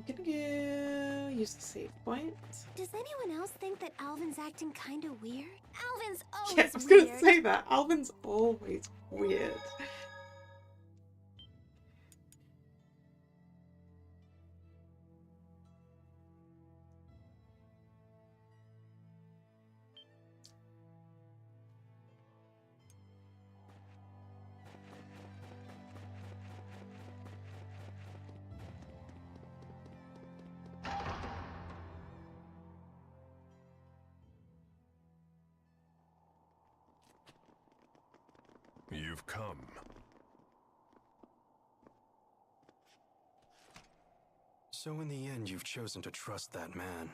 I'm gonna go use the save point. Does anyone else think that Alvin's acting kind of weird? Alvin's always Yeah, I was weird. gonna say that. Alvin's always weird. You've come. So in the end, you've chosen to trust that man.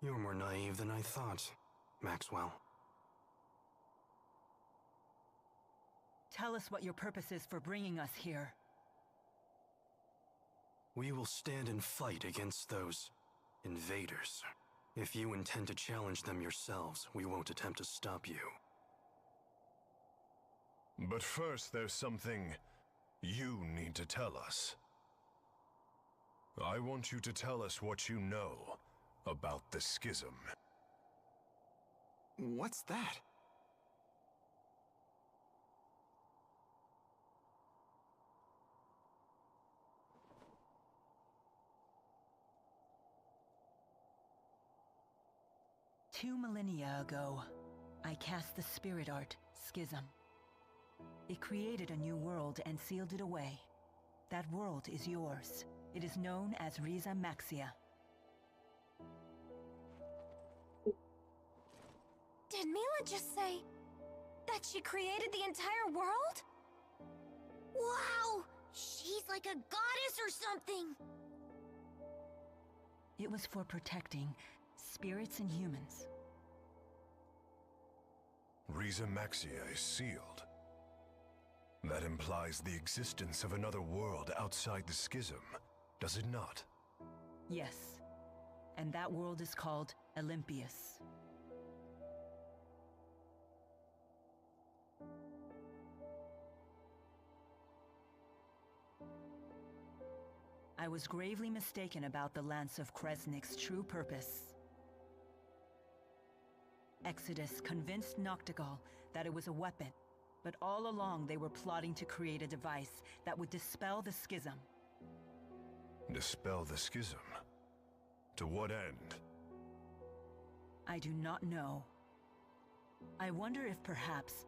You're more naive than I thought, Maxwell. Tell us what your purpose is for bringing us here. We will stand and fight against those invaders. If you intend to challenge them yourselves, we won't attempt to stop you. But first, there's something you need to tell us. I want you to tell us what you know about the schism. What's that? Two millennia ago, I cast the spirit art, Schism. It created a new world and sealed it away. That world is yours. It is known as Riza Maxia. Did Mila just say that she created the entire world? Wow! She's like a goddess or something! It was for protecting spirits and humans. Riza Maxia is sealed. That implies the existence of another world outside the schism, does it not? Yes. And that world is called Olympius. I was gravely mistaken about the Lance of Kresnik's true purpose. Exodus convinced Noctigal that it was a weapon, but all along they were plotting to create a device that would dispel the schism. Dispel the schism? To what end? I do not know. I wonder if perhaps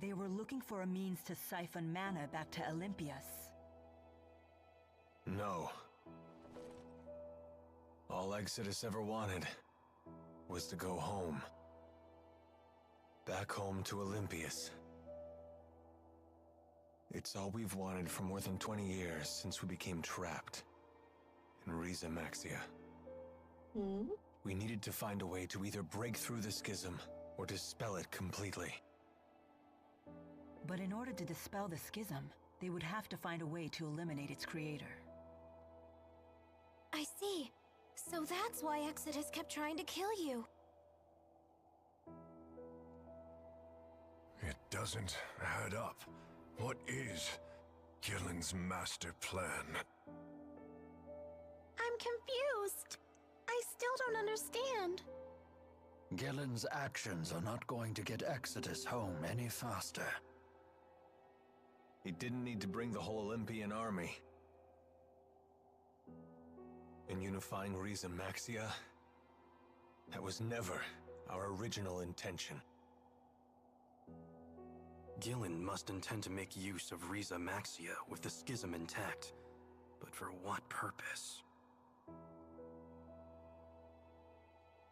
they were looking for a means to siphon mana back to Olympius. No. All Exodus ever wanted was to go home. Back home to Olympius. It's all we've wanted for more than 20 years since we became trapped in Riza Maxia. We needed to find a way to either break through the schism or dispel it completely. But in order to dispel the schism, they would have to find a way to eliminate its creator. I see. So that's why Exodus kept trying to kill you. It doesn't add up. What is Gillen's master plan? I'm confused. I still don't understand. Gillen's actions are not going to get Exodus home any faster. He didn't need to bring the whole Olympian army. In unifying Riza Maxia, that was never our original intention. Gillen must intend to make use of Riza Maxia with the schism intact. But for what purpose?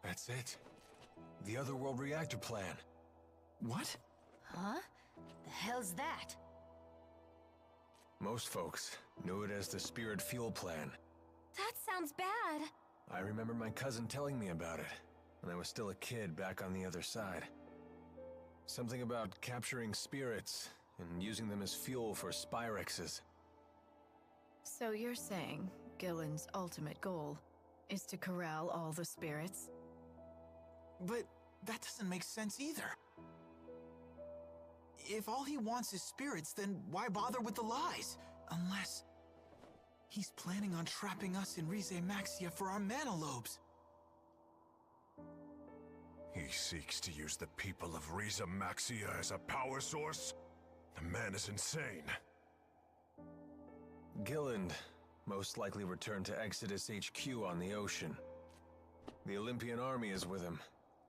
That's it. The Otherworld reactor plan. What? Huh? The hell's that? Most folks knew it as the Spirit Fuel Plan. That sounds bad. I remember my cousin telling me about it when I was still a kid back on the other side. Something about capturing spirits and using them as fuel for Spyrexes. So you're saying Gillen's ultimate goal is to corral all the spirits? But that doesn't make sense either. If all he wants is spirits, then why bother with the lies? Unless he's planning on trapping us in Rize Maxia for our mana lobes. He seeks to use the people of Riza Maxia as a power source? The man is insane. Gilland most likely returned to Exodus HQ on the ocean. The Olympian army is with him,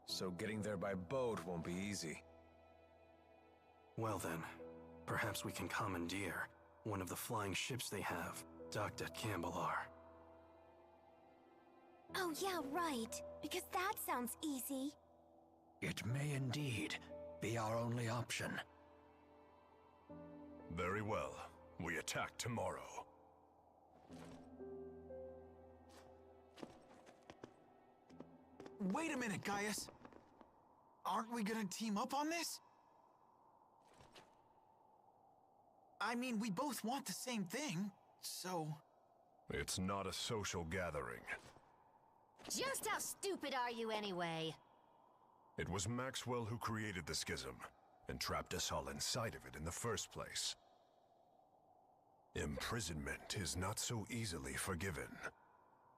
so getting there by boat won't be easy. Well then, perhaps we can commandeer one of the flying ships they have, docked at Cambalar. Oh yeah, right. Because that sounds easy. It may indeed be our only option. Very well. We attack tomorrow. Wait a minute, Gaius. Aren't we gonna team up on this? I mean, we both want the same thing, so... It's not a social gathering. Just how stupid are you anyway? It was Maxwell who created the schism, and trapped us all inside of it in the first place. Imprisonment is not so easily forgiven.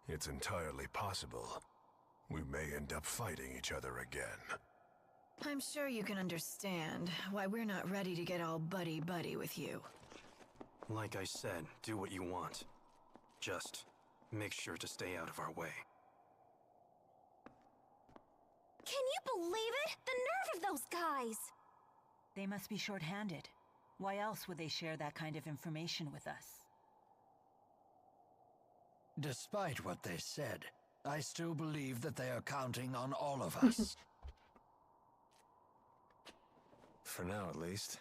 It's entirely possible we may end up fighting each other again. I'm sure you can understand why we're not ready to get all buddy-buddy with you. Like I said, do what you want. Just make sure to stay out of our way. Can you believe it? The nerve of those guys! They must be short-handed. Why else would they share that kind of information with us? Despite what they said, I still believe that they are counting on all of us. For now, at least.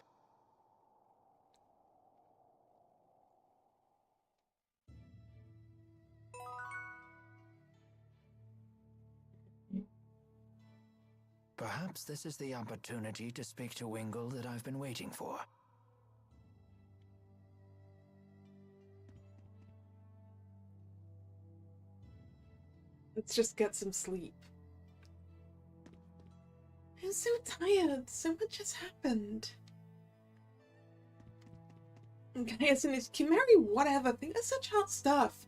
Perhaps this is the opportunity to speak to Wingle that I've been waiting for. Let's just get some sleep. I'm so tired. So much has happened. Okay, as in, can marry whatever. Think that's such hot stuff.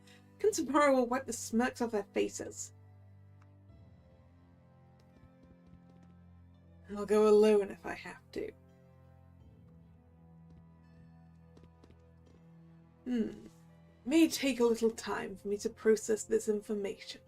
Tomorrow will wipe the smirks off their faces. I'll go alone if I have to. May take a little time for me to process this information.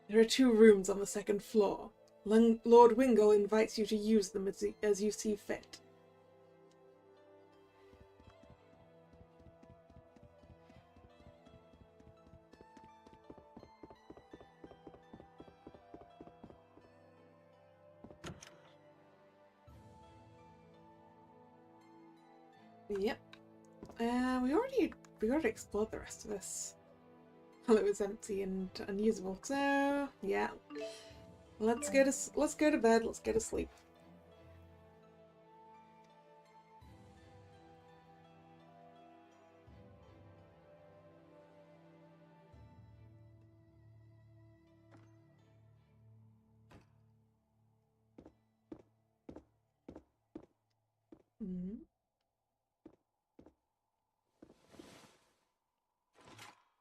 There are 2 rooms on the 2nd floor. Lord Wingle invites you to use them as you see fit. Yep. We already explored the rest of this. Well, it was empty and unusable. So yeah, let's go to bed. Let's go to sleep. Mm-hmm.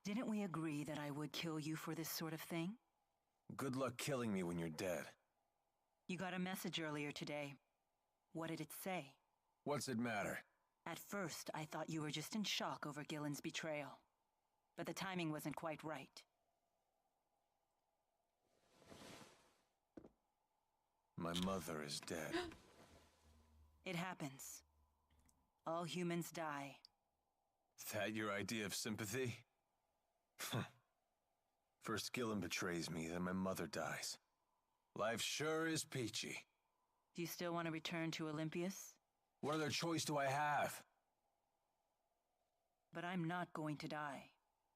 Didn't we agree that I would kill you for this sort of thing? Good luck killing me when you're dead. You got a message earlier today. What did it say? What's it matter? At first, I thought you were just in shock over Gillen's betrayal. But the timing wasn't quite right. My mother is dead. It happens. All humans die. That your idea of sympathy? First Gillen betrays me, then my mother dies. Life sure is peachy. Do you still want to return to Olympius? What other choice do I have? But I'm not going to die.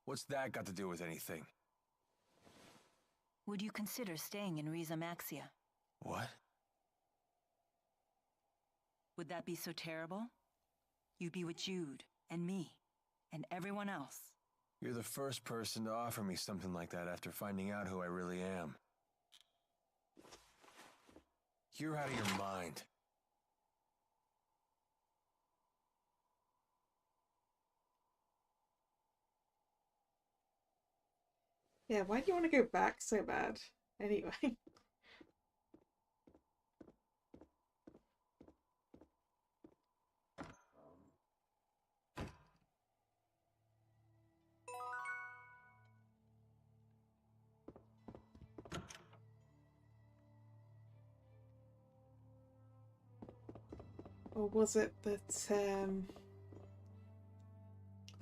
What's that got to do with anything? Would you consider staying in Riza Maxia? What? Would that be so terrible? You'd be with Jude, and me, and everyone else. You're the first person to offer me something like that after finding out who I really am. You're out of your mind. Yeah, why do you want to go back so bad? Anyway. Or was it that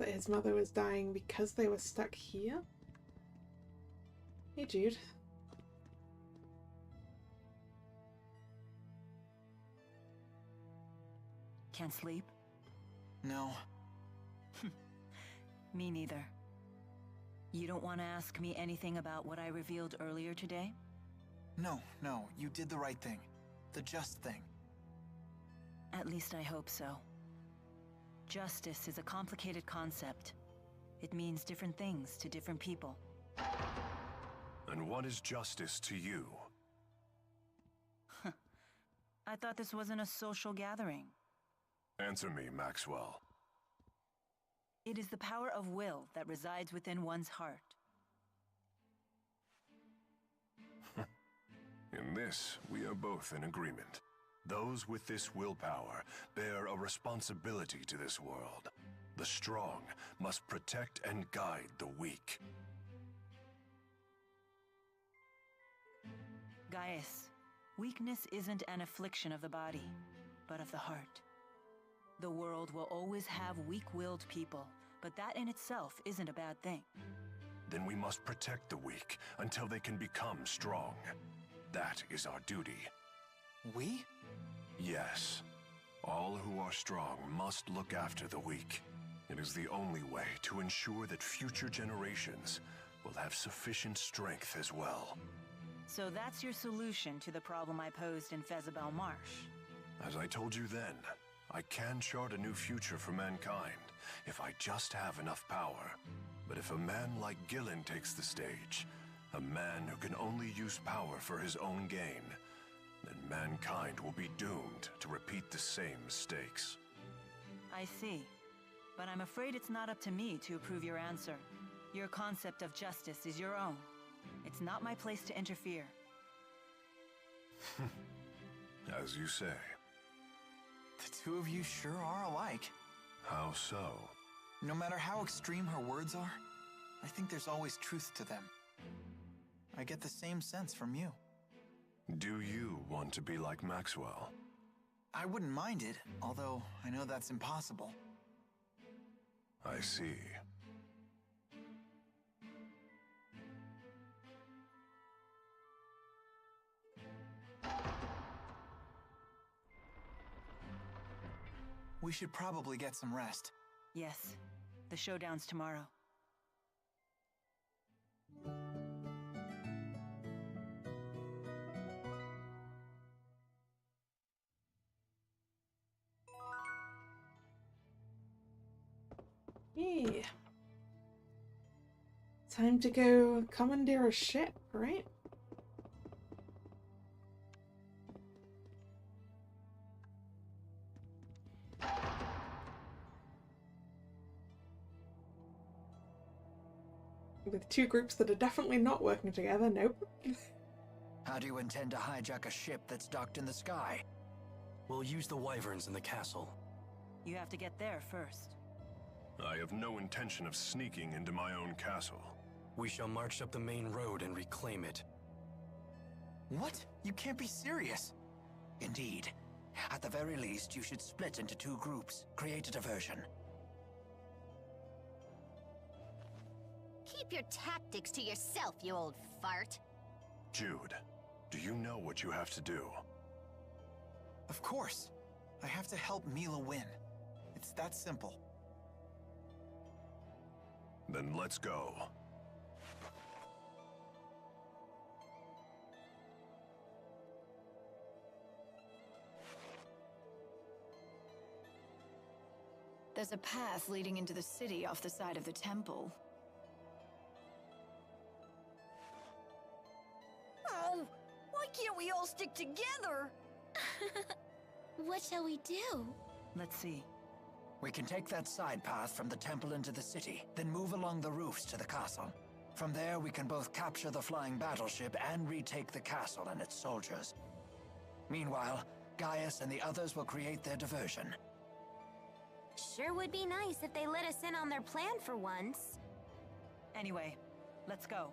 his mother was dying because they were stuck here? Hey, Jude. Can't sleep? No. Me neither. You don't want to ask me anything about what I revealed earlier today? No, you did the right thing. The just thing. At least I hope so. Justice is a complicated concept. It means different things to different people. And what is justice to you? I thought this wasn't a social gathering. Answer me, Maxwell. It is the power of will that resides within one's heart. In this, we are both in agreement. Those with this willpower bear a responsibility to this world. The strong must protect and guide the weak. Gaius, weakness isn't an affliction of the body, but of the heart. The world will always have weak-willed people, but that in itself isn't a bad thing. Then we must protect the weak until they can become strong. That is our duty. We? Yes. All who are strong must look after the weak. It is the only way to ensure that future generations will have sufficient strength as well. So that's your solution to the problem I posed in Fezabel Marsh. As I told you then, I can chart a new future for mankind if I just have enough power. But if a man like Gillen takes the stage, a man who can only use power for his own gain, then mankind will be doomed to repeat the same mistakes. I see. But I'm afraid it's not up to me to approve your answer. Your concept of justice is your own. It's not my place to interfere. As you say. The two of you sure are alike. How so? No matter how extreme her words are, I think there's always truth to them. I get the same sense from you. Do you want to be like Maxwell? I wouldn't mind it, although I know that's impossible. I see. We should probably get some rest. Yes. The showdown's tomorrow. Yeah. Time to go commandeer a ship, right? With two groups that are definitely not working together, nope. How do you intend to hijack a ship that's docked in the sky? We'll use the wyverns in the castle. You have to get there first. I have no intention of sneaking into my own castle. We shall march up the main road and reclaim it. What? You can't be serious. Indeed. At the very least, you should split into two groups. Create a diversion. Keep your tactics to yourself, you old fart. Jude, do you know what you have to do? Of course. I have to help Mila win. It's that simple. Then let's go. There's a path leading into the city off the side of the temple. Oh, why can't we all stick together? What shall we do? Let's see. We can take that side path from the temple into the city, then move along the roofs to the castle. From there, we can both capture the flying battleship and retake the castle and its soldiers. Meanwhile, Gaius and the others will create their diversion. Sure would be nice if they let us in on their plan for once. Anyway, let's go.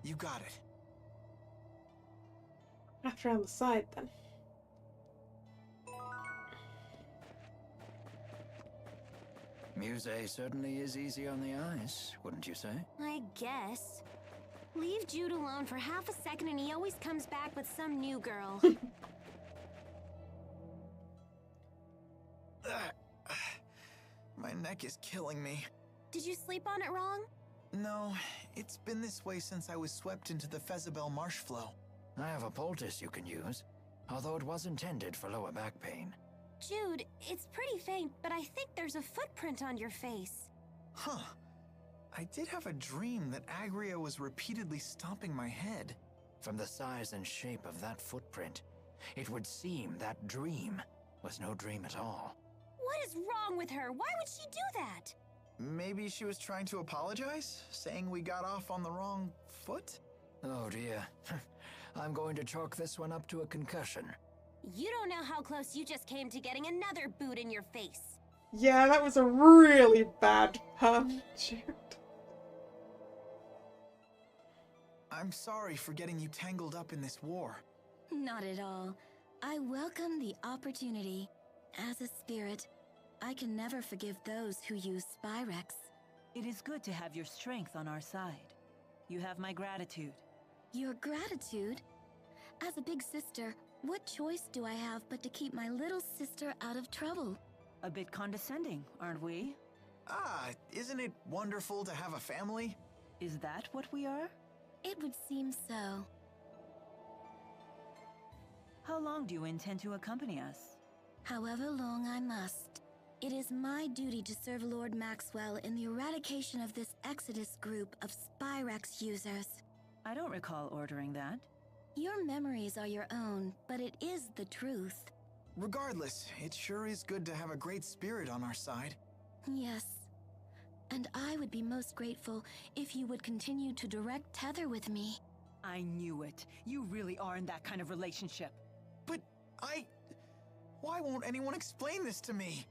You got it. After on the side, then. Muse certainly is easy on the eyes, wouldn't you say? I guess. Leave Jude alone for half a second and he always comes back with some new girl. My neck is killing me. Did you sleep on it wrong? No, it's been this way since I was swept into the Fezabel marsh flow. I have a poultice you can use, although it was intended for lower back pain. Jude, it's pretty faint, but I think there's a footprint on your face. Huh. I did have a dream that Agria was repeatedly stomping my head. From the size and shape of that footprint, it would seem that dream was no dream at all. What is wrong with her? Why would she do that? Maybe she was trying to apologize, saying we got off on the wrong foot? Oh dear. I'm going to chalk this one up to a concussion. You don't know how close you just came to getting another boot in your face. Yeah, that was a really bad pun, Jude. I'm sorry for getting you tangled up in this war. Not at all. I welcome the opportunity. As a spirit, I can never forgive those who use Spyrex. It is good to have your strength on our side. You have my gratitude. Your gratitude? As a big sister, what choice do I have but to keep my little sister out of trouble? A bit condescending, aren't we? Ah, isn't it wonderful to have a family? Is that what we are? It would seem so. How long do you intend to accompany us? However long I must. It is my duty to serve Lord Maxwell in the eradication of this Exodus group of Spyrex users. I don't recall ordering that. Your memories are your own, but it is the truth. Regardless, it sure is good to have a great spirit on our side. Yes. And I would be most grateful if you would continue to direct tether with me. I knew it. You really are in that kind of relationship. But why won't anyone explain this to me?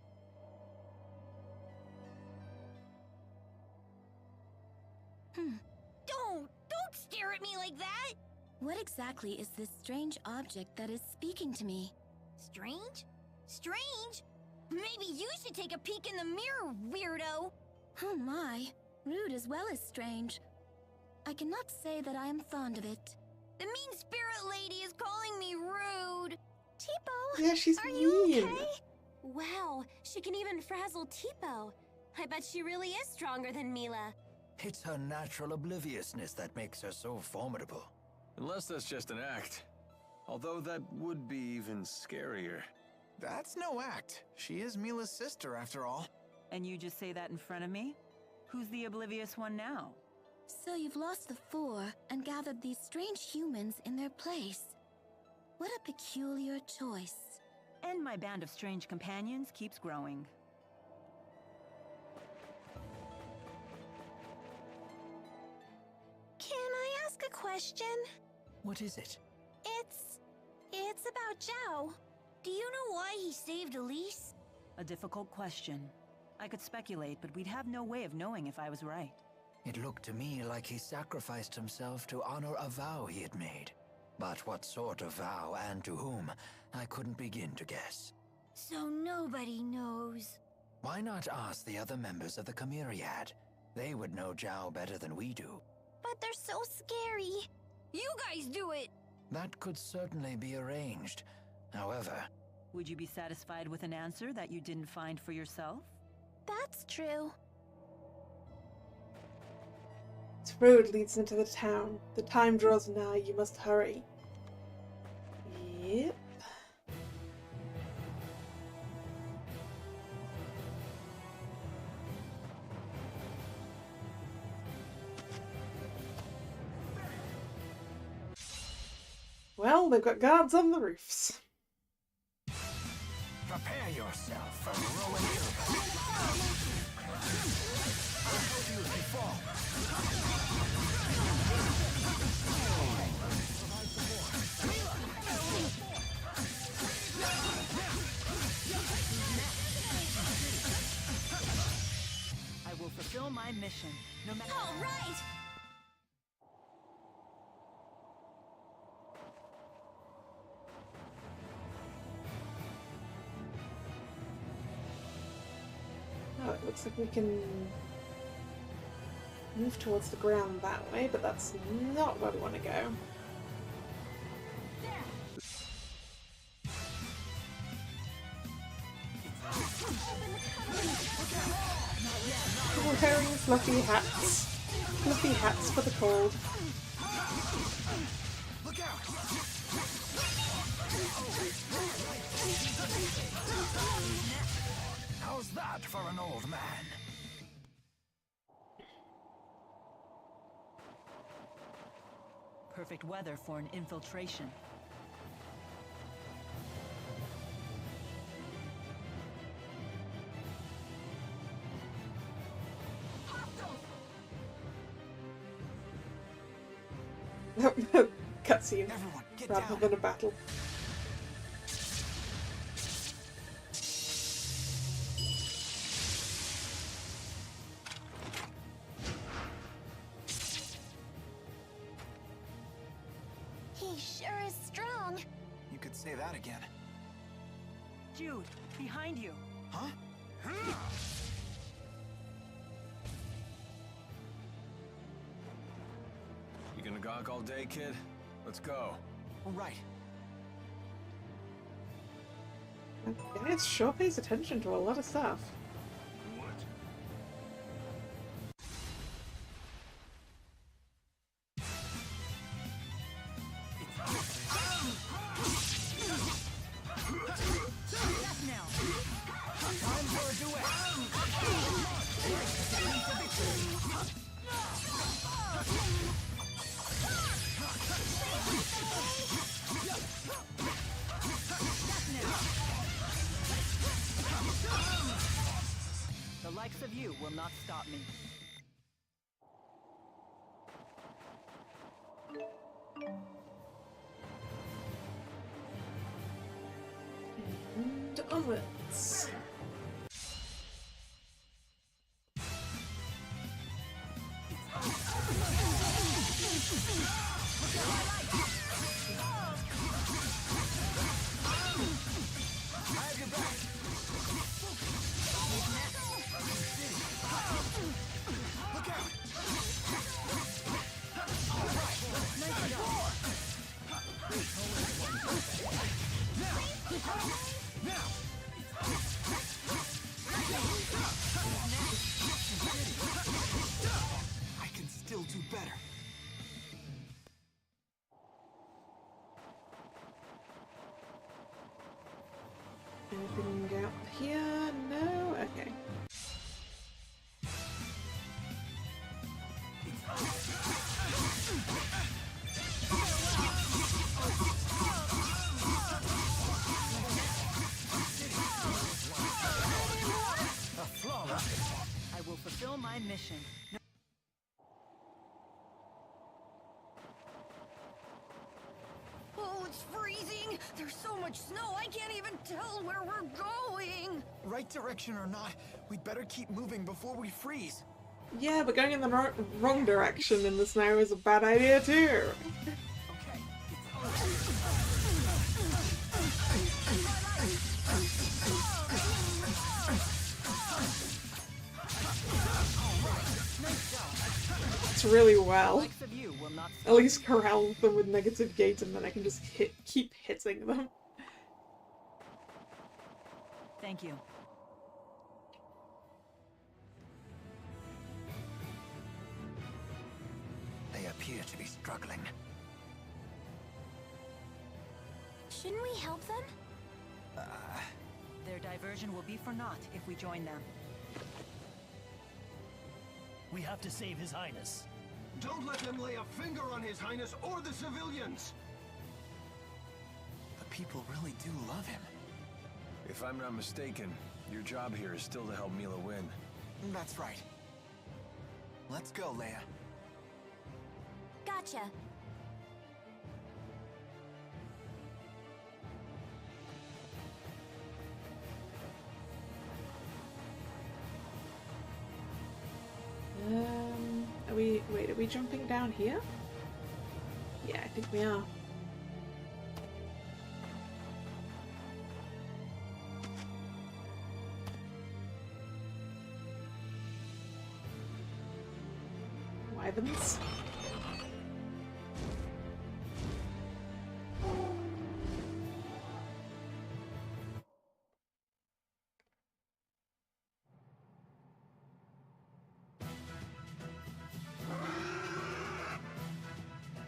Don't stare at me like that! What exactly is this strange object that is speaking to me? Strange? Strange? Maybe you should take a peek in the mirror, weirdo! Oh my, rude as well as strange. I cannot say that I am fond of it. The mean spirit lady is calling me rude! Tipo! Yeah, she's are mean. you okay? Wow, she can even frazzle Tipo. I bet she really is stronger than Mila. It's her natural obliviousness that makes her so formidable. Unless that's just an act. Although that would be even scarier. That's no act. She is Mila's sister, after all. And you just say that in front of me? Who's the oblivious one now? So you've lost the four and gathered these strange humans in their place. What a peculiar choice. And my band of strange companions keeps growing. question? What is it? It's about Zhao. Do you know why he saved Elise? A difficult question. I could speculate, but we'd have no way of knowing if I was right. It looked to me like he sacrificed himself to honor a vow he had made. But what sort of vow and to whom, I couldn't begin to guess. So nobody knows. Why not ask the other members of the Chimeriad? They would know Zhao better than we do. But they're so scary. You guys do it! That could certainly be arranged. However... Would you be satisfied with an answer that you didn't find for yourself? That's true. This road leads into the town. The time draws nigh, you must hurry. Yep. Well, they've got guards on the roofs. Prepare yourself for rolling over. I'll help you if you fall. I will fulfill my mission, no matter... All right! Oh, it looks like we can move towards the ground that way, but that's not where we want to go. We're wearing fluffy hats. Fluffy hats for the cold. Look out! How's that for an old man? Perfect weather for an infiltration. Cutscene Get rather down. than a battle. He sure is strong. You could say that again. Jude, behind you! Huh? You gonna gawk all day, kid? Let's go. All right. It sure pays attention to a lot of stuff. The likes of you will not stop me. And onwards. I can still do better. Anything out here? No? Okay. I will fulfill my mission. It's freezing. There's so much snow, I can't even tell where we're going. Right direction or not, we'd better keep moving before we freeze. Yeah, but going in the wrong direction in the snow is a bad idea too. It's really well. At least corral them with negative gate and then I can just keep hitting them. Thank you. They appear to be struggling. Shouldn't we help them? Their diversion will be for naught if we join them. We have to save His Highness. Don't let them lay a finger on His Highness or the civilians! The people really do love him. If I'm not mistaken, your job here is still to help Mila win. That's right. Let's go, Leia. Gotcha. Are we jumping down here? Yeah, I think we are. Wyverns?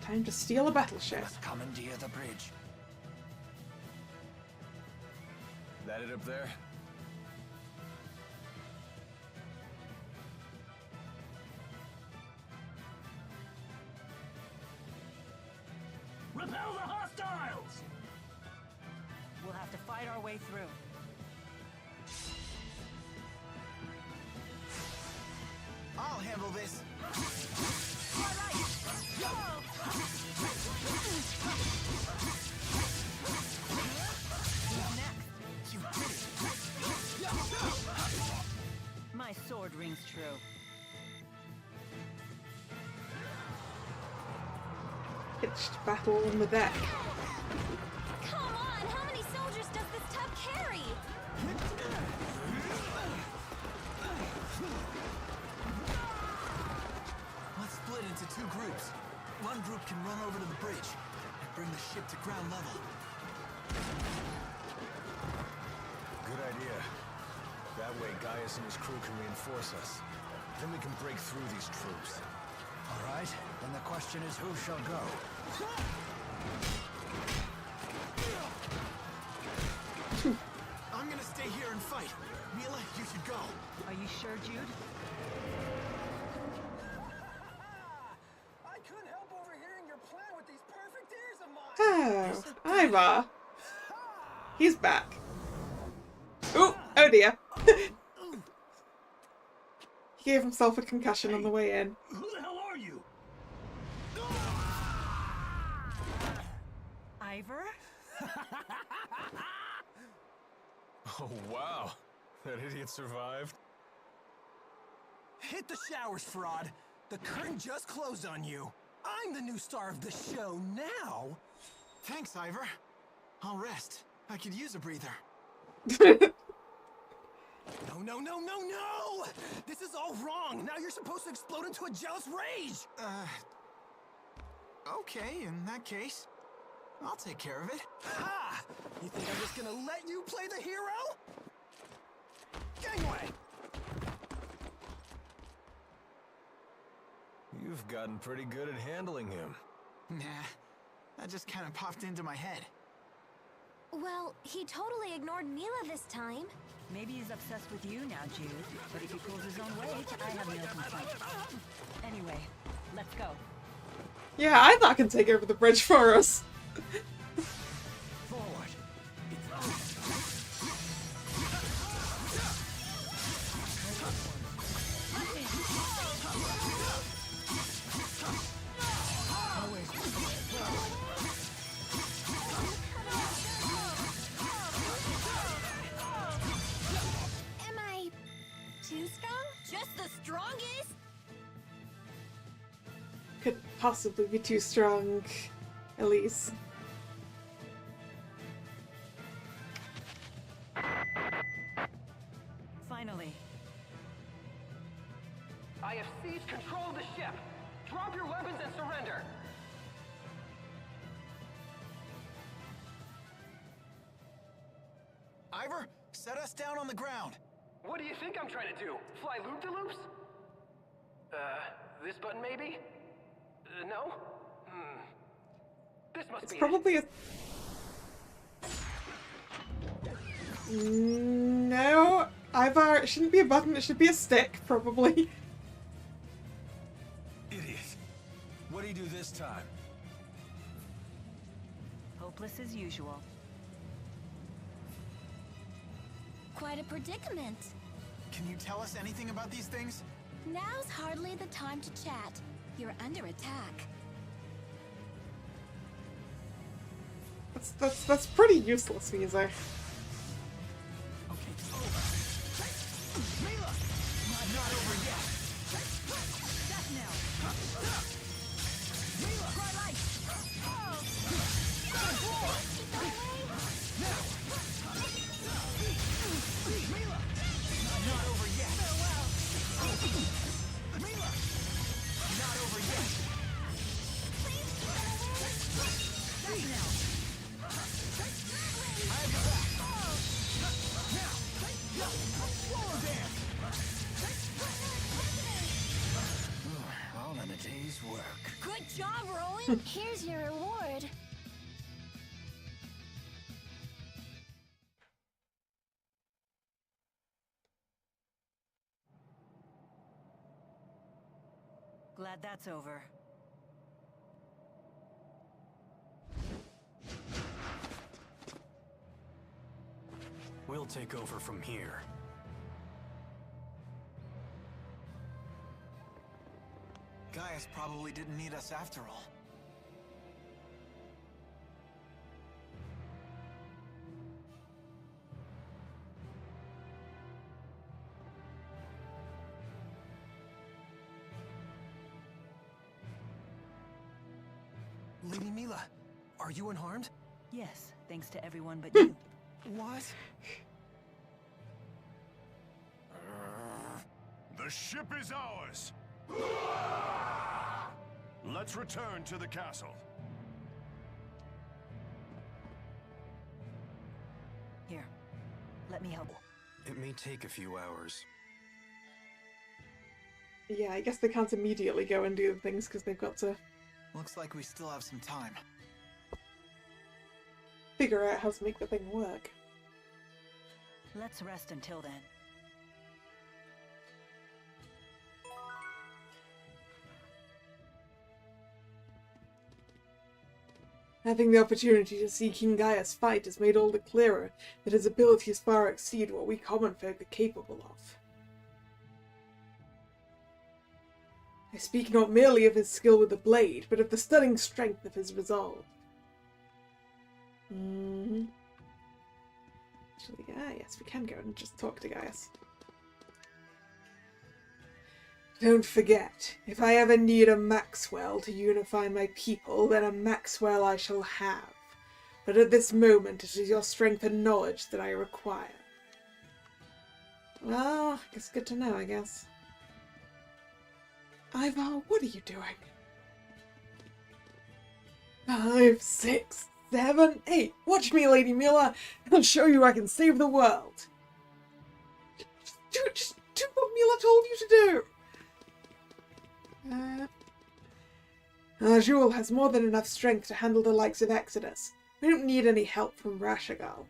Time to steal a battleship. Let's commandeer the bridge. That it up there? Repel the hostiles! We'll have to fight our way through. I'll handle this. You did it. My sword rings true. Pitched battle on the deck. Come on, how many soldiers does this tub carry? Let's split into two groups. One group can run over to the bridge and bring the ship to ground level. Good idea. That way Gaius and his crew can reinforce us. Then we can break through these troops. All right, then the question is who shall go? I'm gonna stay here and fight. Mila, you should go. Are you sure, Jude? I couldn't help overhearing your plan with these perfect ears of mine. Oh, Ivar. He's back. Oh dear. He gave himself a concussion on the way in. Who the hell are you? Ivor? Oh, wow. That idiot survived. Hit the showers, fraud. The curtain just closed on you. I'm the new star of the show now. Thanks, Ivor. I'll rest. I could use a breather. No! This is all wrong. Now you're supposed to explode into a jealous rage. Okay, in that case, I'll take care of it. Ha! You think I'm just gonna let you play the hero? Gangway! You've gotten pretty good at handling him. Nah, that just kind of popped into my head. Well, he totally ignored Mila this time. Maybe he's obsessed with you now, Jude. But if he pulls his own weight, I have no complaint. Anyway, let's go. Yeah, Ivar can take over the bridge for us. Forward. possibly be too strong, Elise. Finally. I have seized control of the ship. Drop your weapons and surrender. Ivor, set us down on the ground. What do you think I'm trying to do? Fly loop-de-loops? This button maybe? No? This must be probably it. No, Ivor, it shouldn't be a button, it should be a stick, probably. Idiot. What do you do this time? Hopeless as usual. Quite a predicament. Can you tell us anything about these things? Now's hardly the time to chat. You're under attack. That's pretty useless, Weezer. Okay, it's over. Mila! Not over yet. Death knell. Mila! Bright light. Now! Mila! Not over yet. Farewell. Mila! Not over yet. Death knell. I have your back. Now! Swallow dance! All in a day's work. Good job, Roland. Here's your reward. Glad that's over. We'll take over from here. Gaius probably didn't need us after all. Lady Mila, are you unharmed? Yes, thanks to everyone but you. What? The ship is ours! Let's return to the castle. Here, let me help. It may take a few hours. Yeah, I guess they can't immediately go and do the things because they've got to Looks like we still have some time. figure out how to make the thing work. Let's rest until then. Having the opportunity to see King Gaius fight has made all the clearer that his abilities far exceed what we common folk are capable of. I speak not merely of his skill with the blade, but of the stunning strength of his resolve. Actually, yes, we can go and just talk to Gaius. Don't forget, if I ever need a Maxwell to unify my people, then a Maxwell I shall have. But at this moment, it is your strength and knowledge that I require. Well, it's good to know, I guess. Ivor, what are you doing? 5, 6, 7, 8. Watch me, Lady Mila. I'll show you I can save the world. Just do what Mila told you to do. Jewel has more than enough strength to handle the likes of Exodus. We don't need any help from Rashagal.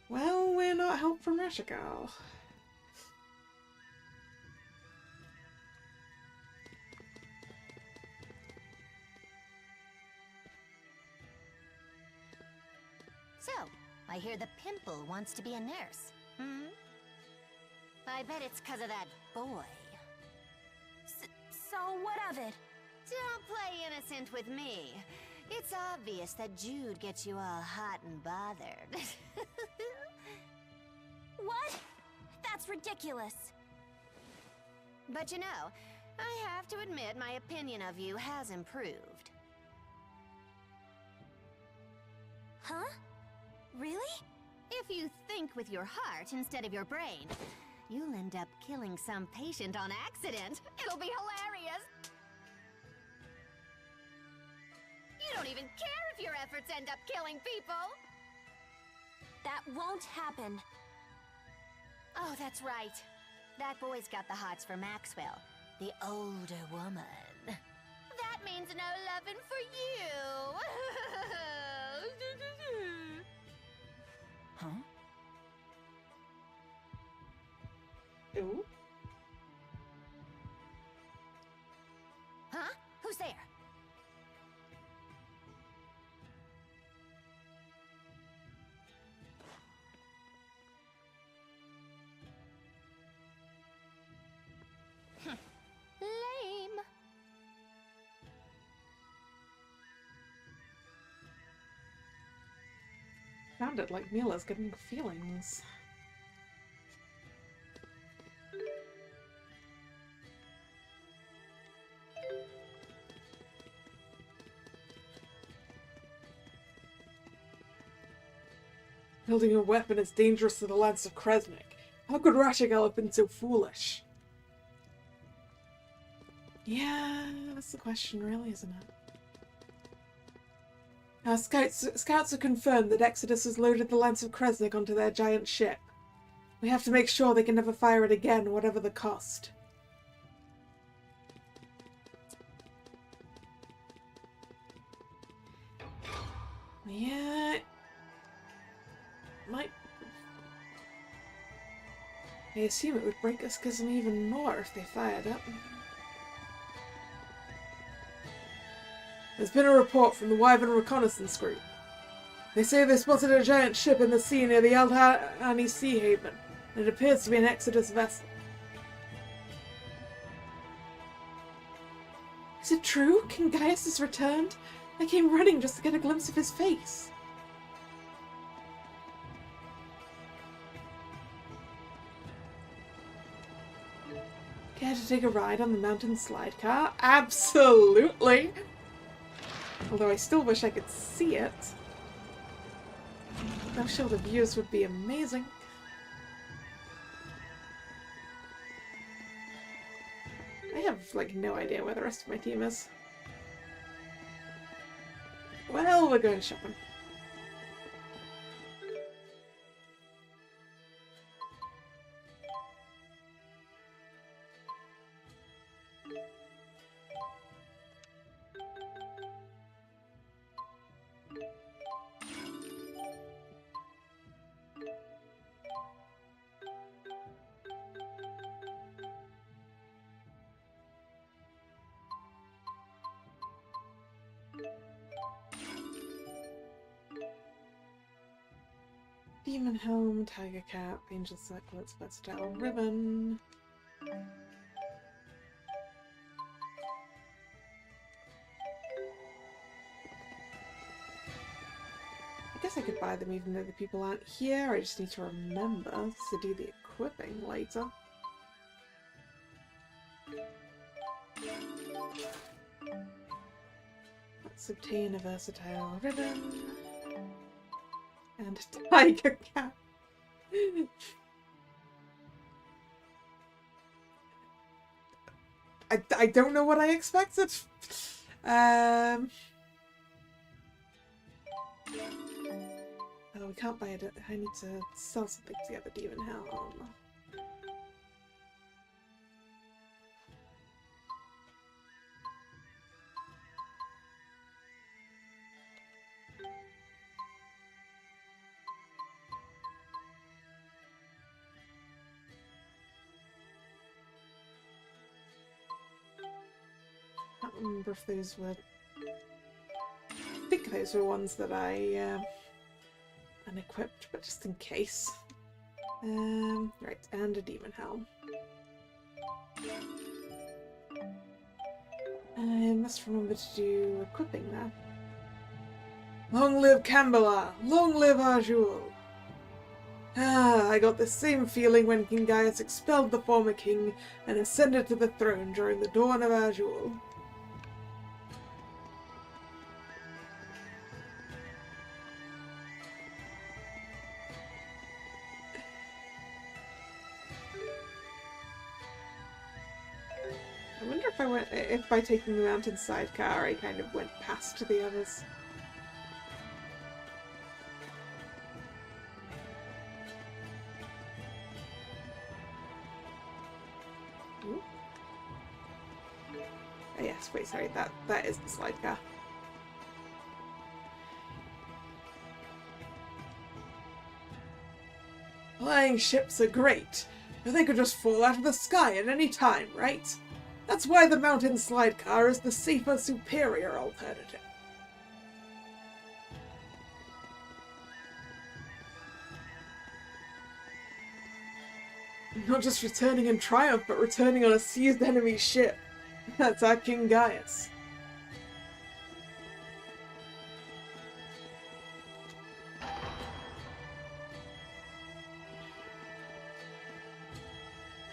Well, we're not help from Rashagal. So, I hear the pimple wants to be a nurse. I bet it's 'cause of that boy. So what of it? Don't play innocent with me. It's obvious that Jude gets you all hot and bothered. What? That's ridiculous. But you know, I have to admit my opinion of you has improved. Huh? Really? If you think with your heart instead of your brain, you'll end up killing some patient on accident. It'll be hilarious! You don't even care if your efforts end up killing people! That won't happen. Oh, that's right. That boy's got the hots for Maxwell, the older woman. That means no lovin' for you! Huh? Ooh. Huh? Who's there? Lame. Sounded like Mila's getting feelings. Building a weapon is dangerous to the Lance of Kresnik. How could Rashigal have been so foolish? Yeah, that's the question, really, isn't it? Our scouts have confirmed that Exodus has loaded the Lance of Kresnik onto their giant ship. We have to make sure they can never fire it again, whatever the cost. Yeah... might... I assume it would break the schism even more if they fired it. There's been a report from the Wyvern Reconnaissance Group. They say they spotted a giant ship in the sea near the Aldhani Sea Haven. It appears to be an Exodus vessel. Is it true? King Gaius has returned? I came running just to get a glimpse of his face. Care to take a ride on the mountain slide car? Absolutely! Although I still wish I could see it. I'm sure the views would be amazing. I have, like, no idea where the rest of my team is. Well, we're going shopping. Demon Helm, Tiger Cap, Angel Circlets, Versatile Ribbon. I guess I could buy them even though the people aren't here. I just need to remember to do the equipping later. Let's obtain a Versatile Ribbon. And a Tiger Cap. I don't know what I expected. Oh, we can't buy it. I need to sell something to get the Demon Helm. I don't remember if those were... I think those were ones that I unequipped, but just in case. Right, and a Demon Helm. I must remember to do equipping now. Long live Kambala! Long live Arjul! Ah, I got the same feeling when King Gaius expelled the former king and ascended to the throne during the dawn of Azul. I wonder if by taking the mountain sidecar I kind of went past the others. Ooh. Oh, yes, wait, sorry, that is the sidecar. Flying ships are great, but they could just fall out of the sky at any time, right? That's why the mountain slide car is the safer, superior alternative. Not just returning in triumph, but returning on a seized enemy ship. That's our King Gaius.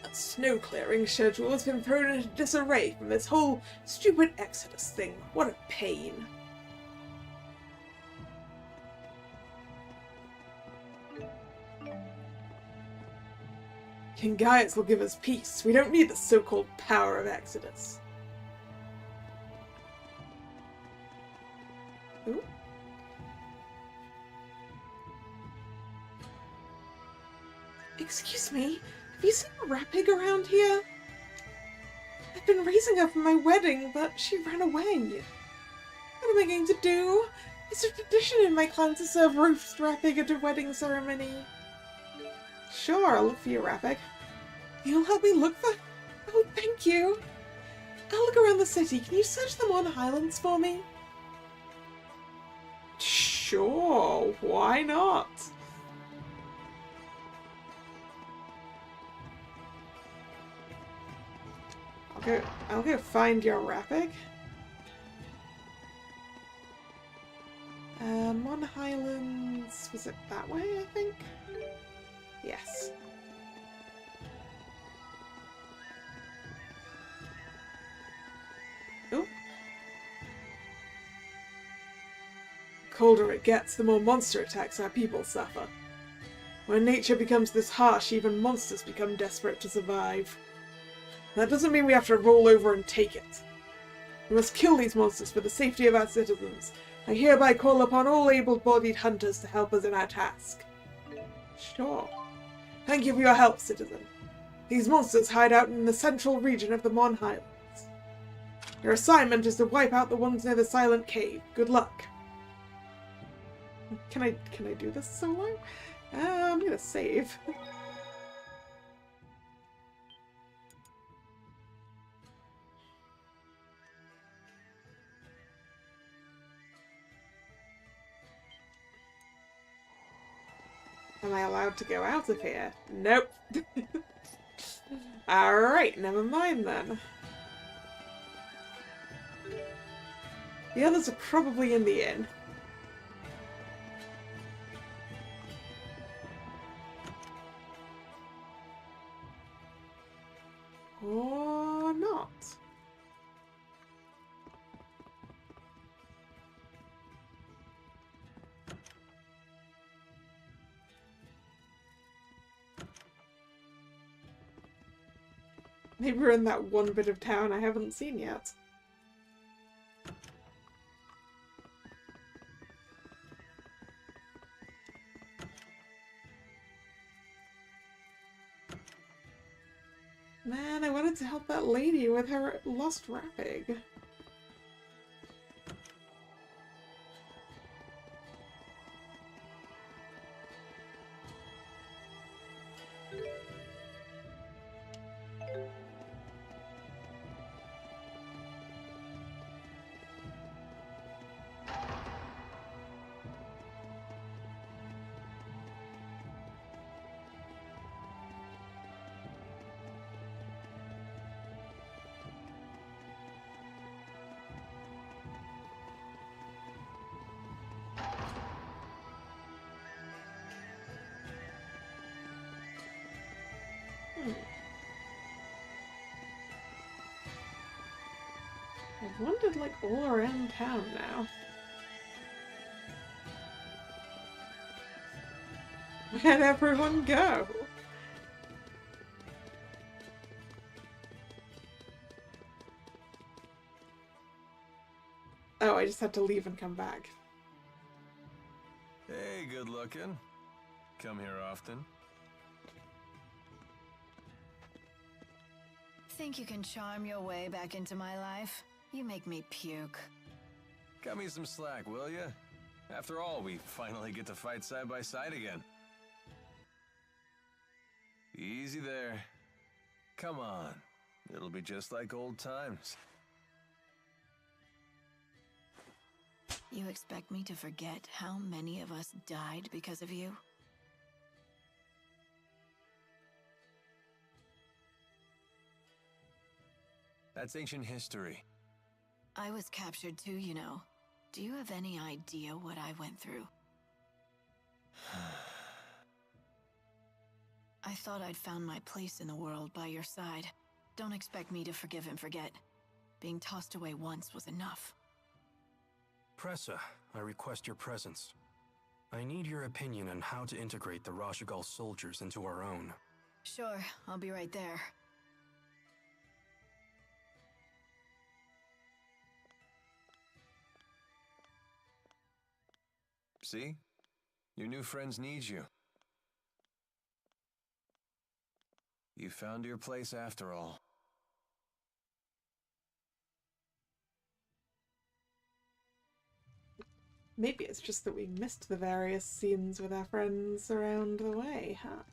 That snow clearing schedule has been thrown into disarray from this whole stupid Exodus thing. What a pain. King Gaius will give us peace. We don't need the so-called power of Exodus. Ooh. Excuse me, have you seen a rat pig around here? I've been raising her for my wedding, but she ran away. What am I going to do? It's a tradition in my clan to serve roast rat pig at a wedding ceremony. Sure, I'll look for your rat pig. You'll help me look for... Oh, thank you. I'll look around the city. Can you search the Mon Highlands for me? Sure, why not? I'll go find your rat pig. Mon Highlands... was it that way, I think? Yes. Oh. The colder it gets, the more monster attacks our people suffer. When nature becomes this harsh, even monsters become desperate to survive. That doesn't mean we have to roll over and take it. We must kill these monsters for the safety of our citizens. I hereby call upon all able-bodied hunters to help us in our task. Sure. Thank you for your help, citizen. These monsters hide out in the central region of the Mon Highlands. Your assignment is to wipe out the ones near the Silent Cave. Good luck. Can I do this solo? I'm gonna save. Am I allowed to go out of here? Nope. Alright, never mind then. The others are probably in the inn. Or not. Maybe we're in that one bit of town I haven't seen yet. Man, I wanted to help that lady with her lost rat pig. I've wandered like all around town now. Where'd everyone go? Oh, I just had to leave and come back. Hey, good looking. Come here often. Think you can charm your way back into my life? You make me puke. Cut me some slack, will ya? After all, we finally get to fight side by side again. Easy there. Come on. It'll be just like old times. You expect me to forget how many of us died because of you? That's ancient history. I was captured too, you know. Do you have any idea what I went through? I thought I'd found my place in the world by your side. Don't expect me to forgive and forget. Being tossed away once was enough. Pressa, I request your presence. I need your opinion on how to integrate the Rashagal soldiers into our own. Sure, I'll be right there. See? Your new friends need you. You found your place after all. Maybe it's just that we missed the various scenes with our friends around the way, huh?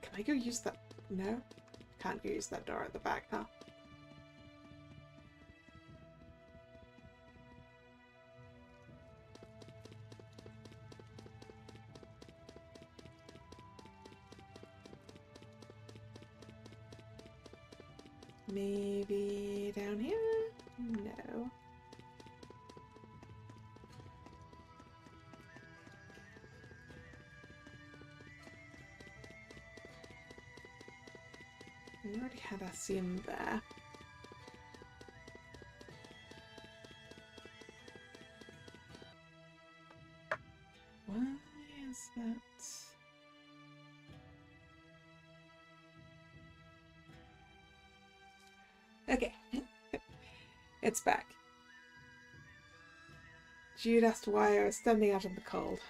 Can I go use that? No? Can't go use that door at the back, huh? Maybe down here? No. We already had a scene there. Why is that? Okay. It's back. Jude asked why I was standing out in the cold.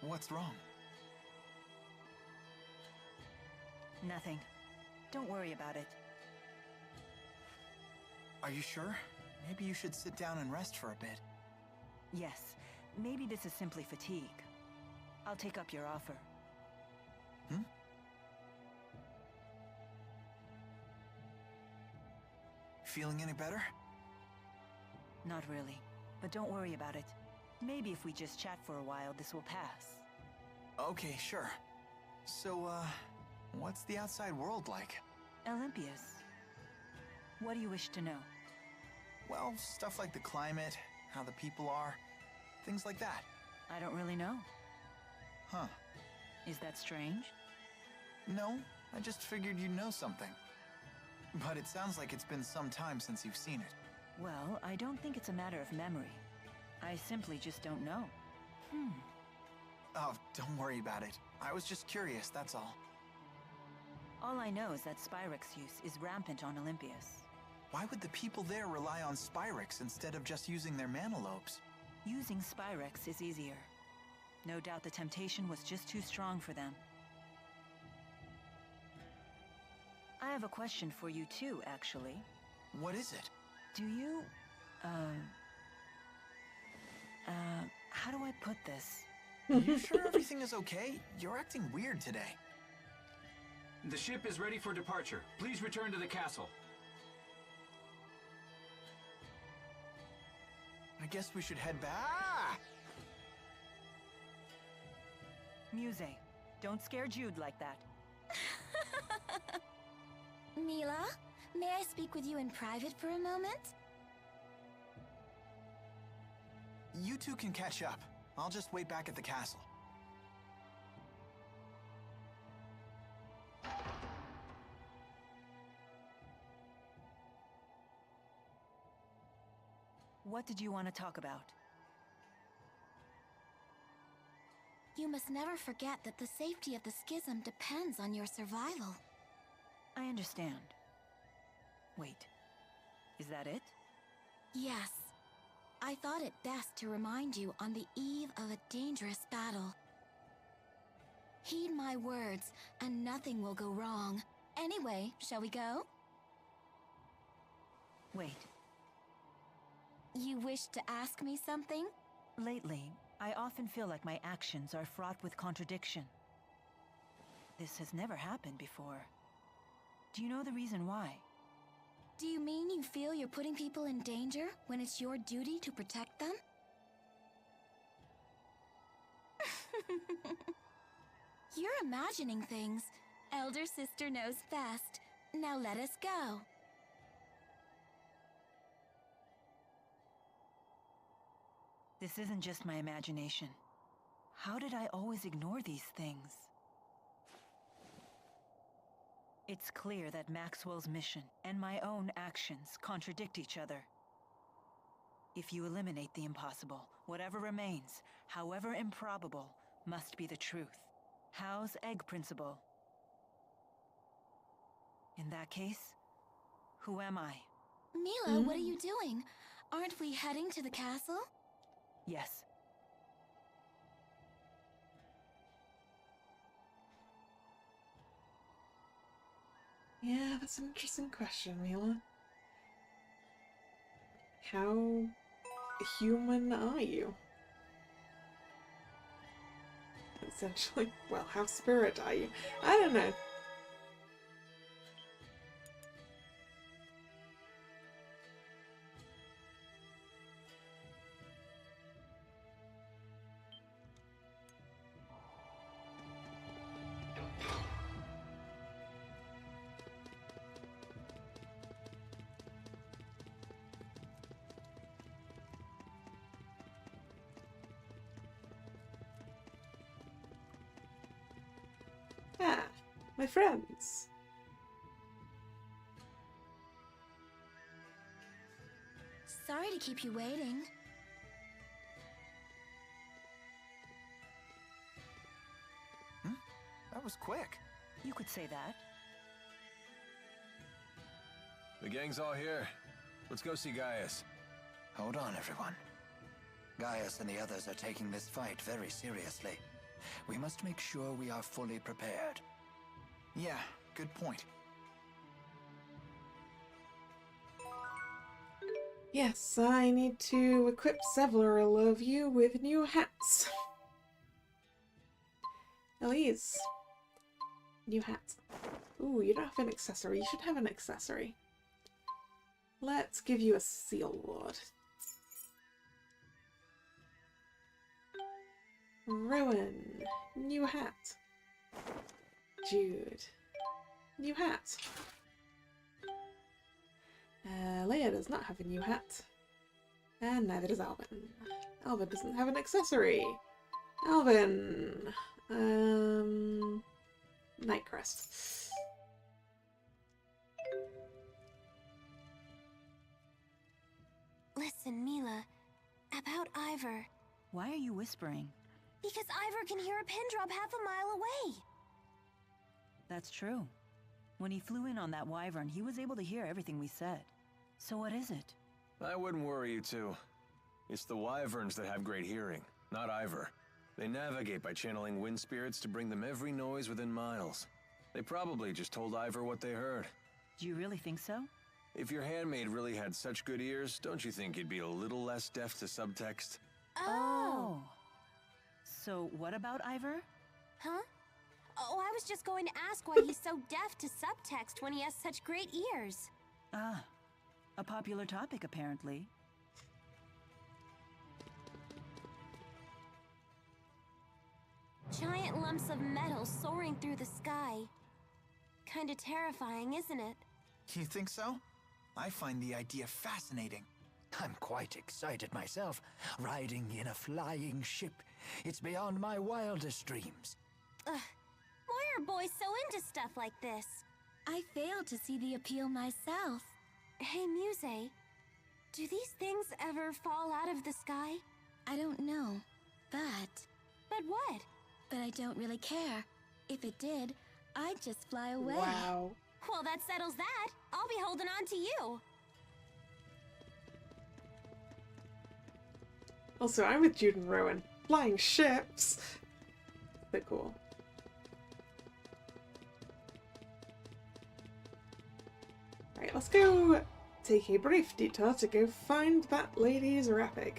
What's wrong? Nothing. Don't worry about it. Are you sure? Maybe you should sit down and rest for a bit. Yes, maybe this is simply fatigue. I'll take up your offer. Hmm? Feeling any better? Not really, but don't worry about it. Maybe if we just chat for a while, this will pass. Okay, sure. So, what's the outside world like? Olympias. What do you wish to know? Well, stuff like the climate, how the people are, things like that. I don't really know. Huh. Is that strange? No, I just figured you'd know something. But it sounds like it's been some time since you've seen it. Well, I don't think it's a matter of memory. I simply just don't know. Oh, don't worry about it. I was just curious, that's all. All I know is that Spyrex use is rampant on Olympias. Why would the people there rely on Spyrex instead of just using their mana lobes? Using Spyrex is easier. No doubt the temptation was just too strong for them. I have a question for you too, actually. What is it? Do you, how do I put this? You sure everything is okay? You're acting weird today. The ship is ready for departure. Please return to the castle. guess we should head back. Ah! Muse, don't scare Jude like that. Mila, may I speak with you in private for a moment? You two can catch up. I'll just wait back at the castle. What did you want to talk about? You must never forget that the safety of the schism depends on your survival. I understand. Wait, is that it? Yes. I thought it best to remind you on the eve of a dangerous battle. Heed my words, and nothing will go wrong. Anyway, shall we go? Wait. You wish to ask me something? Lately, I often feel like my actions are fraught with contradiction. This has never happened before. Do you know the reason why? Do you mean you feel you're putting people in danger when it's your duty to protect them? You're imagining things. Elder sister knows best. Now let us go. This isn't just my imagination. How did I always ignore these things? It's clear that Maxwell's mission and my own actions contradict each other. If you eliminate the impossible, whatever remains, however improbable, must be the truth. Howe's egg principle. In that case, who am I? Mila, what are you doing? Aren't we heading to the castle? Yes. Yeah, that's an interesting question, Mila. How human are you? Essentially. Well, how spirit are you? I don't know. Ah, my friends. Sorry to keep you waiting. That was quick. You could say that. The gang's all here. Let's go see Gaius. Hold on, everyone. Gaius and the others are taking this fight very seriously. We must make sure we are fully prepared. Yeah, good point. Yes, I need to equip several of you with new hats. Elise. New hat. Ooh, you don't have an accessory. You should have an accessory. Let's give you a seal ward. Rowan. New hat. Jude. New hat. Leia does not have a new hat. And neither does Alvin. Alvin doesn't have an accessory. Alvin. Nightcrest. Listen, Mila. About Ivor. Why are you whispering? Because Ivor can hear a pin drop half a mile away. That's true. When he flew in on that wyvern, he was able to hear everything we said. So what is it? I wouldn't worry, you two. It's the wyverns that have great hearing, not Ivor. They navigate by channeling wind spirits to bring them every noise within miles. They probably just told Ivor what they heard. Do you really think so? If your handmaid really had such good ears, don't you think he'd be a little less deaf to subtext? Oh. So what about Ivor? Huh? Oh, I was just going to ask why he's so deaf to subtext when he has such great ears. Ah, a popular topic apparently. Giant lumps of metal soaring through the sky. Kinda terrifying, isn't it? You think so? I find the idea fascinating. I'm quite excited myself, riding in a flying ship. It's beyond my wildest dreams. Ugh, why are boys so into stuff like this? I failed to see the appeal myself. Hey, Muse, do these things ever fall out of the sky? I don't know, but... But what? But I don't really care. If it did, I'd just fly away. Wow. Well, that settles that. I'll be holding on to you. Also, I'm with Jude and Rowan. Flying ships! They're cool. Right, let's go take a brief detour to go find that lady's rapig.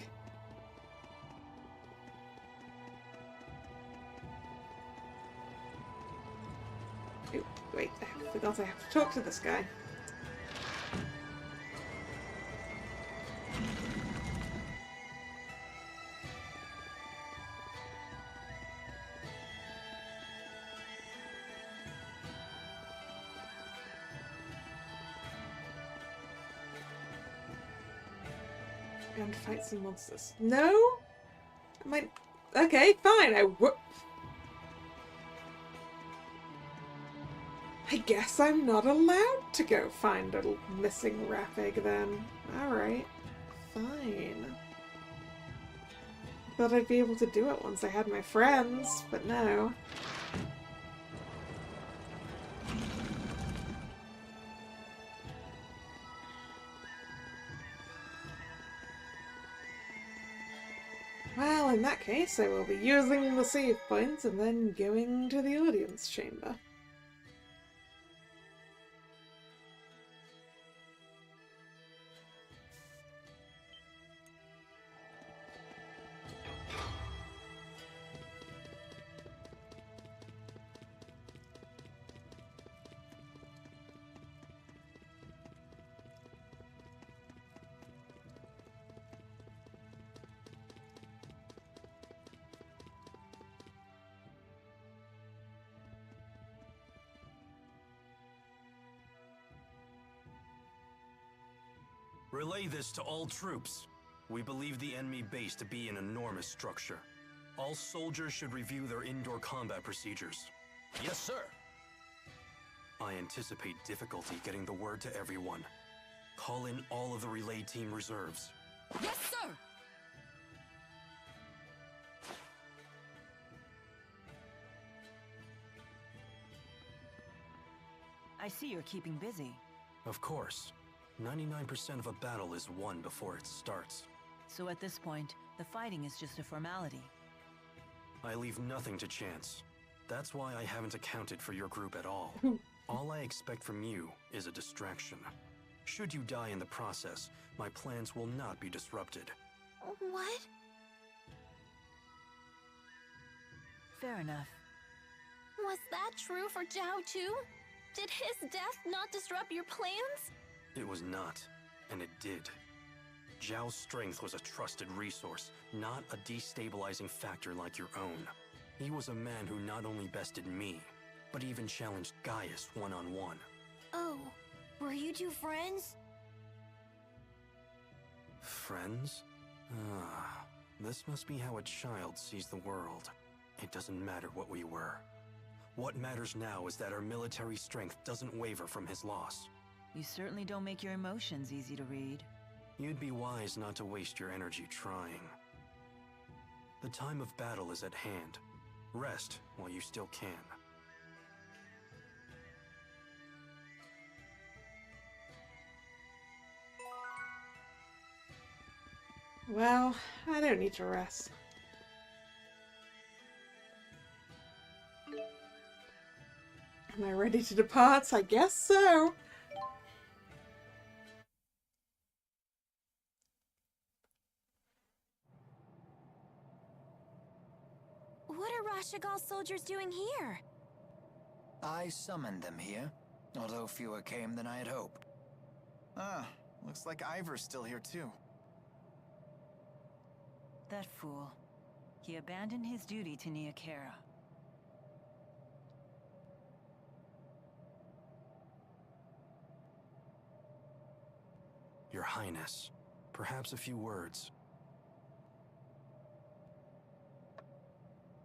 Oh, wait, I forgot I have to talk to this guy. And fight some monsters. No? I might... Okay, fine, I guess I'm not allowed to go find a missing rapig then. Alright, fine. Thought I'd be able to do it once I had my friends, but no. Well, in that case, I will be using the save point and then going to the audience chamber. Relay this to all troops. We believe the enemy base to be an enormous structure. All soldiers should review their indoor combat procedures. Yes, sir. I anticipate difficulty getting the word to everyone. Call in all of the relay team reserves. Yes, sir! I see you're keeping busy. Of course. 99% of a battle is won before it starts. So at this point, the fighting is just a formality. I leave nothing to chance. That's why I haven't accounted for your group at all. All I expect from you is a distraction. Should you die in the process, my plans will not be disrupted. What? Fair enough. Was that true for Zhao too? Did his death not disrupt your plans? It was not, and it did. Zhao's strength was a trusted resource, not a destabilizing factor like your own. He was a man who not only bested me, but even challenged Gaius one-on-one. Oh, were you two friends? Friends? Ah, this must be how a child sees the world. It doesn't matter what we were. What matters now is that our military strength doesn't waver from his loss. You certainly don't make your emotions easy to read. You'd be wise not to waste your energy trying. The time of battle is at hand. Rest while you still can. Well, I don't need to rest. Am I ready to depart? I guess so. What are Rashagal's soldiers doing here? I summoned them here, although fewer came than I had hoped. Ah, looks like Ivor's still here too. That fool. He abandoned his duty to Neokera. Your Highness, perhaps a few words.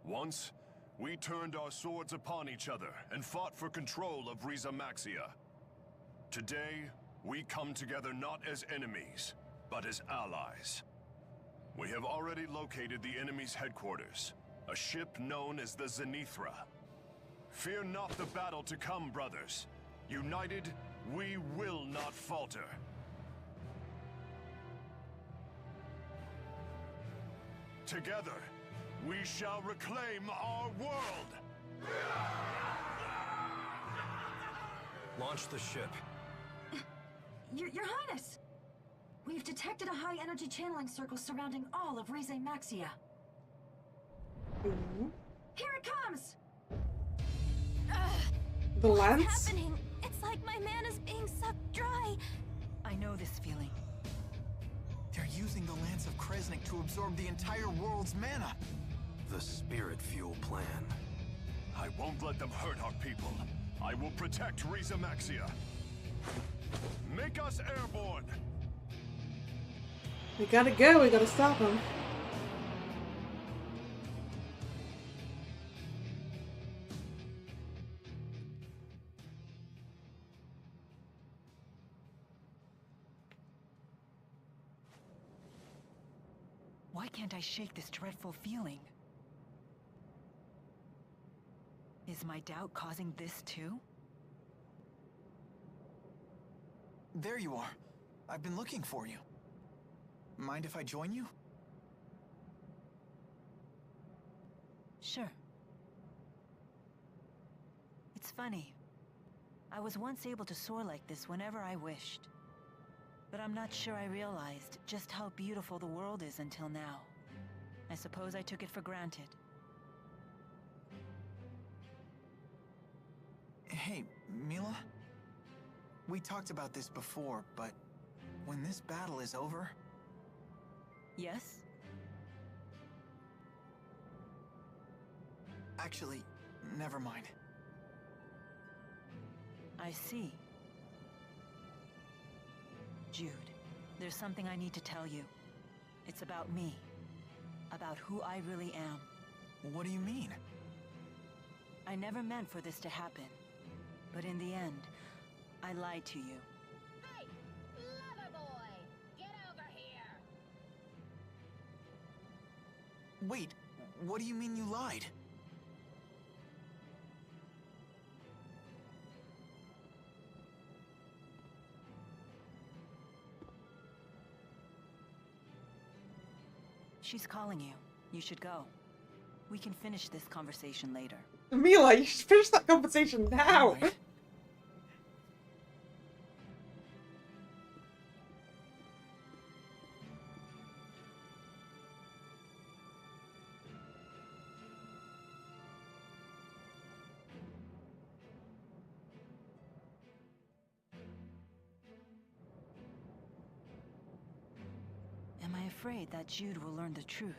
Once, we turned our swords upon each other and fought for control of Rizamaxia. Today, we come together not as enemies, but as allies. We have already located the enemy's headquarters, a ship known as the Zenithra. Fear not the battle to come, brothers. United, we will not falter. Together, we shall reclaim our world! Launch the ship. Your Highness! We've detected a high-energy channeling circle surrounding all of Rizamaxia. Here it comes! The lance? What's happening? It's like my mana's being sucked dry. I know this feeling. They're using the Lance of Kresnik to absorb the entire world's mana. The spirit fuel plan. I won't let them hurt our people. I will protect Rizamaxia. Make us airborne! We gotta go, we gotta stop them. Why can't I shake this dreadful feeling? Is my doubt causing this too? There you are. I've been looking for you. Mind if I join you? Sure. It's funny. I was once able to soar like this whenever I wished. But I'm not sure I realized just how beautiful the world is until now. I suppose I took it for granted. Hey, Mila? We talked about this before, but when this battle is over... Yes? Actually, never mind. I see. Jude, there's something I need to tell you. It's about me. About who I really am. What do you mean? I never meant for this to happen. But in the end, I lied to you. Hey, lover boy, get over here. Wait, what do you mean you lied? She's calling you. You should go. We can finish this conversation later. Mila, you should finish that conversation now! Right. Am I afraid that Jude will learn the truth?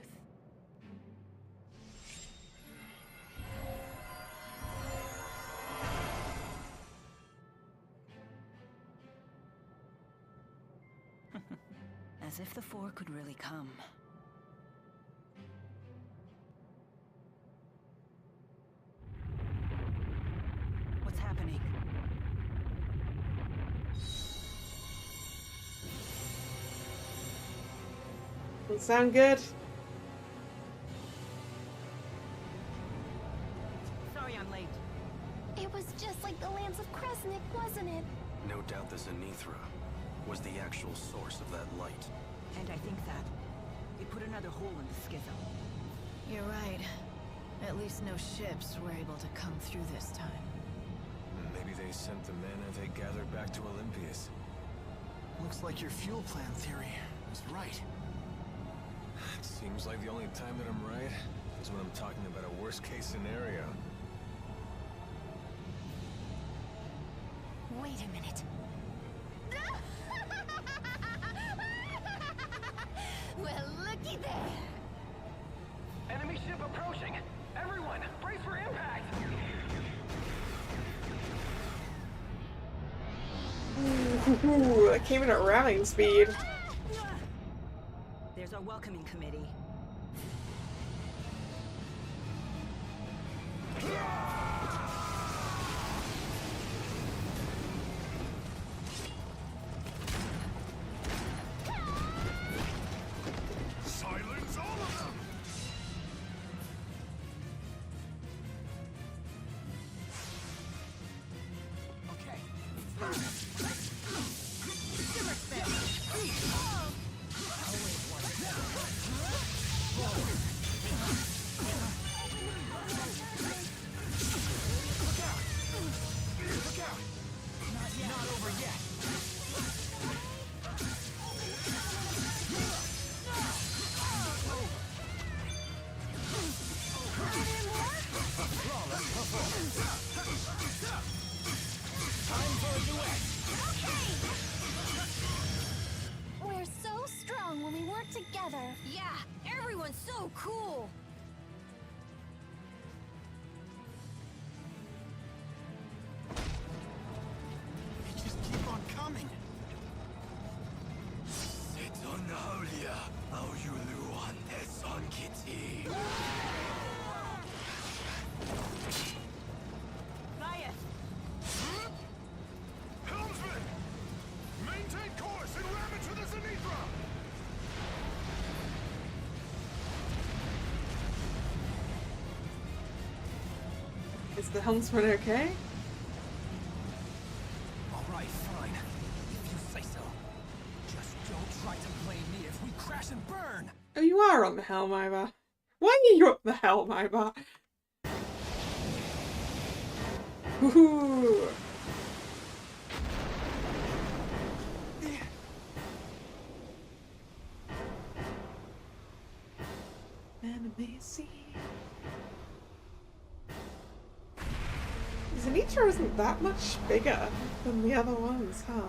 As if the four could really come. What's happening? Doesn't sound good. Sorry I'm late. It was just like the Lance of Kresnik, wasn't it? No doubt the Zenithra was the actual source of that light. And I think that it put another hole in the schism. You're right. At least no ships were able to come through this time. Maybe they sent the mana they gathered back to Olympias. Looks like your fuel plan theory was right. It seems like the only time that I'm right is when I'm talking about a worst-case scenario. Wait a minute. Well, looky there. Enemy ship approaching. Everyone, brace for impact. Ooh, that came in at ramming speed. There's our welcoming committee. Silence all of them! We're so strong when we work together. Yeah, everyone's so cool. They just keep on coming. Helmsman! Maintain course and ram it to the Zenithra! Is the helmsman okay? Alright, fine. If you say so. Just don't try to blame me if we crash and burn! Oh, you are on the helm, Iva. Why are you up the helm, Iva? Woohoo! Zenithra isn't that much bigger than the other ones, huh?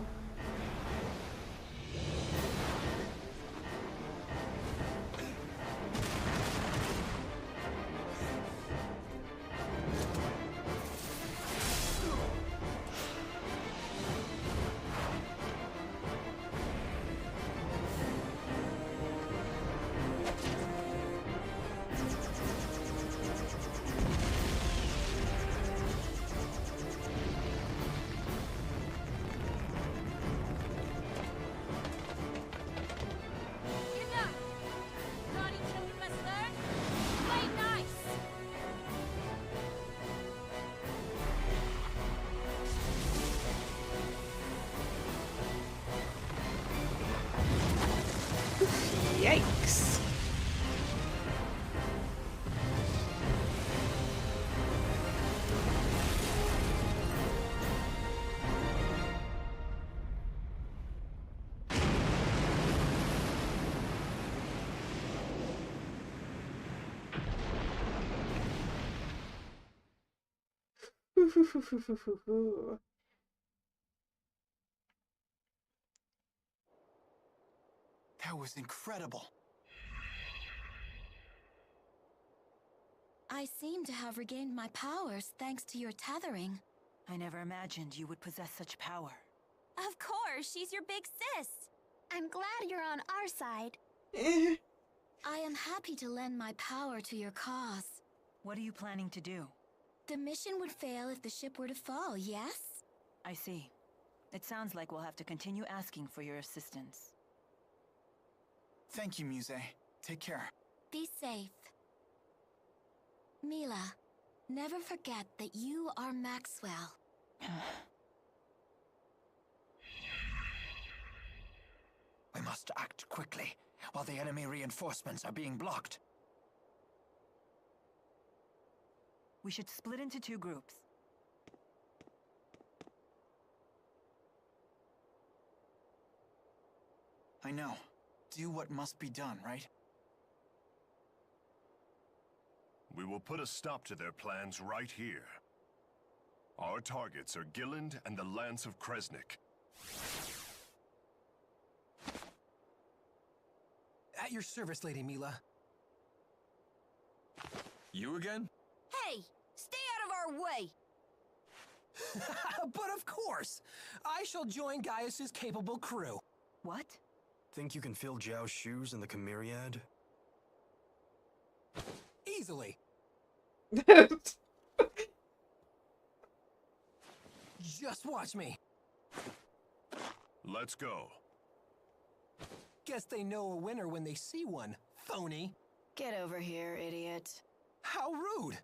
Yikes. That was incredible. I seem to have regained my powers thanks to your tethering. I never imagined you would possess such power. Of course, she's your big sis. I'm glad you're on our side. I am happy to lend my power to your cause. What are you planning to do? The mission would fail if the ship were to fall, yes? I see. It sounds like we'll have to continue asking for your assistance. Thank you, Muse. Take care. Be safe. Mila, never forget that you are Maxwell. We must act quickly, while the enemy reinforcements are being blocked. We should split into 2 groups. I know. Do what must be done, right? We will put a stop to their plans right here. Our targets are Gilland and the Lance of Kresnik. At your service, Lady Mila. You again? Hey, stay out of our way. But of course! I shall join Gaius's capable crew. What? Think you can fill Zhao's shoes in the Chimeriad? Easily. Just watch me. Let's go. Guess they know a winner when they see one, phony. Get over here, idiot. How rude.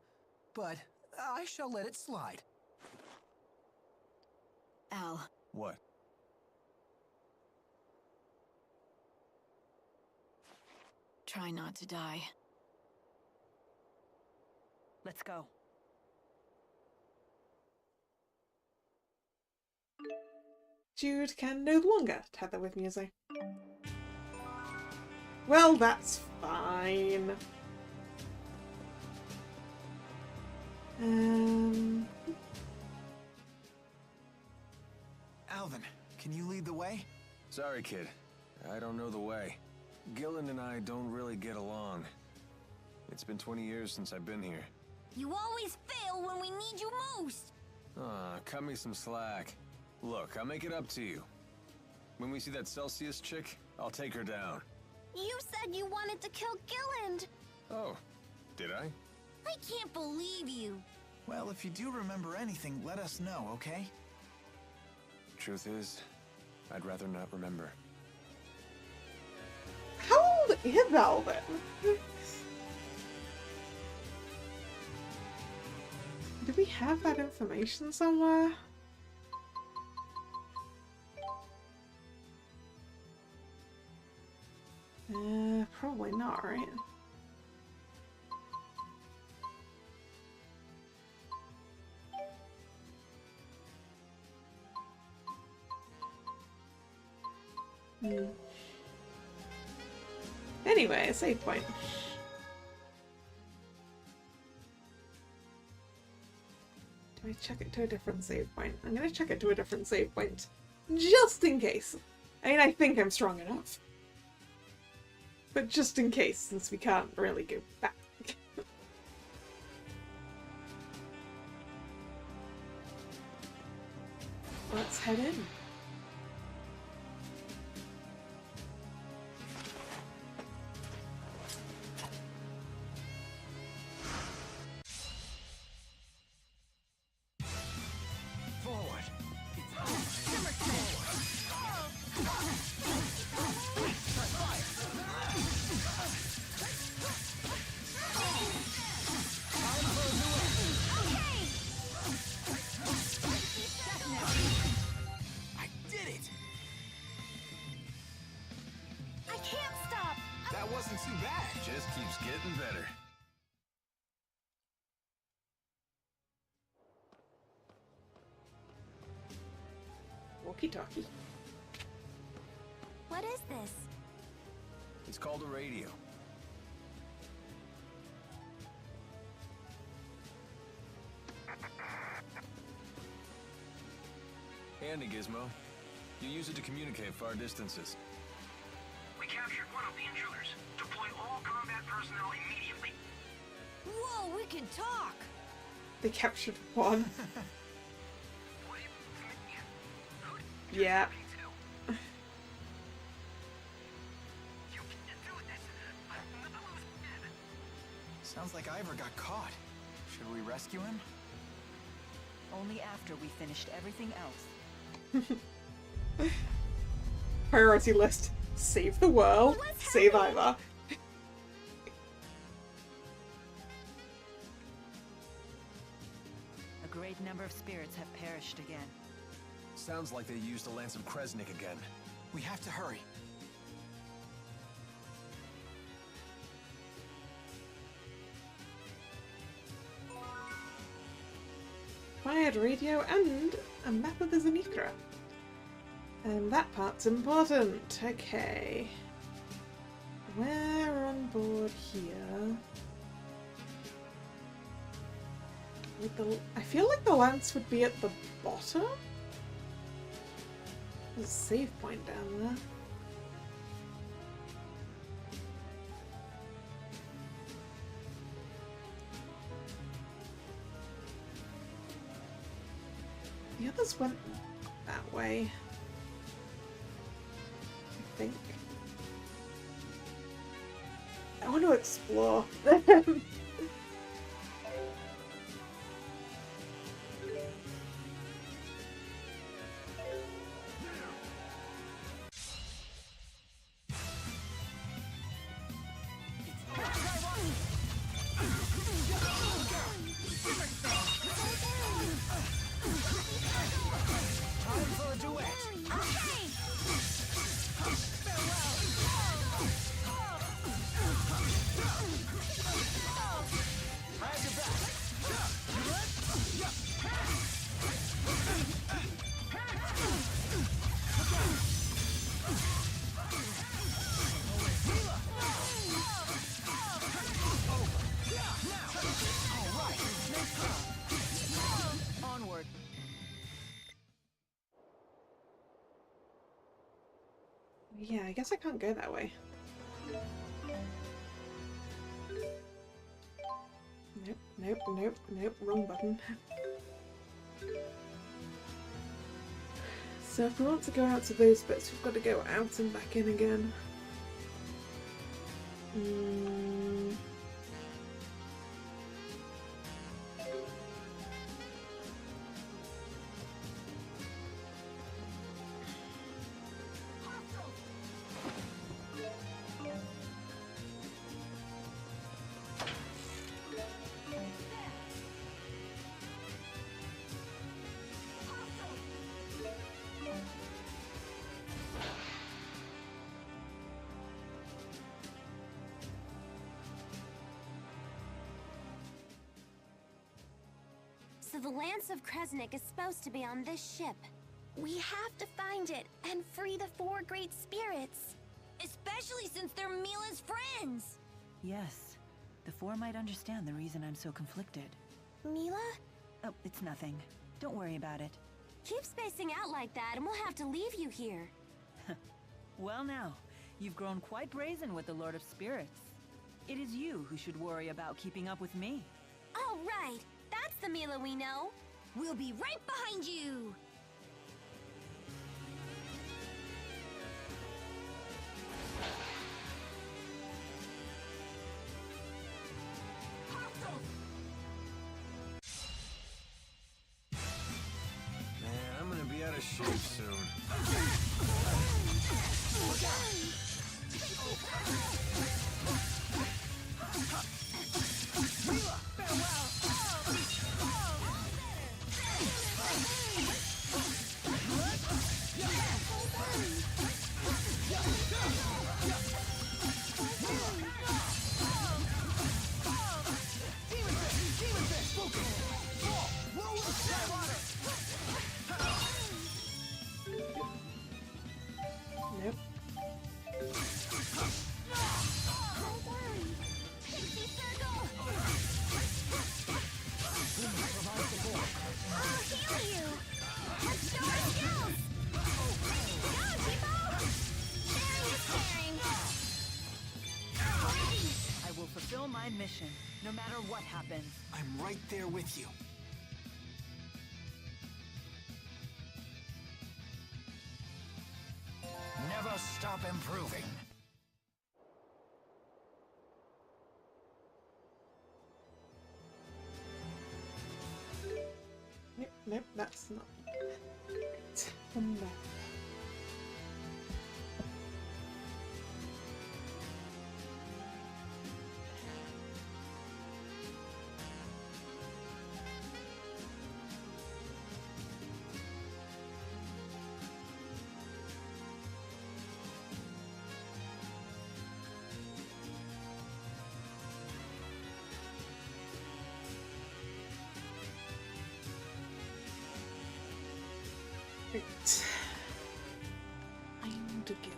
But I shall let it slide. Al. What? Try not to die. Let's go. Jude can no longer tether with music. Well, that's fine. Alvin, can you lead the way? Sorry, kid. I don't know the way. Gillen and I don't really get along. It's been 20 years since I've been here. You always fail when we need you most! Aw, cut me some slack. Look, I'll make it up to you. When we see that Celsius chick, I'll take her down. You said you wanted to kill Gilland! Oh, did I? I can't believe you! Well, if you do remember anything, let us know, okay? Truth is, I'd rather not remember. How old is Alvin? Do we have that information somewhere? Probably not, right? Anyway, save point. Do I check it to a different save point? I'm gonna check it to a different save point. Just in case. I mean, I think I'm strong enough. But just in case, since we can't really go back. Let's head in. Walkie-talkie. What is this? It's called a radio. Handy gizmo. You use it to communicate far distances. We captured one of the intruders. Deploy all combat personnel immediately. Whoa, we can talk! They captured one. Yeah. Sounds like Ivor got caught. Should we rescue him? Only after we finished everything else. Priority list. Save the world. Save Ivor. A great number of spirits have perished again. Sounds like they used the Lance of Kresnik again. We have to hurry. Fired radio and a map of the Zemikra. And that part's important. Okay. We're on board here. I feel like the lance would be at the bottom? There's a save point down there. The others went that way, I think. I want to explore. Yeah, I guess I can't go that way. Nope, nope, nope, nope, wrong button. So if we want to go out to those bits, we've got to go out and back in again. So the Lance of Kresnik is supposed to be on this ship. We have to find it and free the 4 great spirits. Especially since they're Mila's friends! Yes. The 4 might understand the reason I'm so conflicted. Mila? Oh, it's nothing. Don't worry about it. Keep spacing out like that and we'll have to leave you here. Well now, you've grown quite brazen with the Lord of Spirits. It is you who should worry about keeping up with me. Oh, right! That's the Mila we know! We'll be right behind you! Man, I'm gonna be out of shape soon. Nope. I will fulfill my mission, no matter what happens. I'm right there with you. Never stop improving. Nope, nope, that's not. Come back. Right. I need to go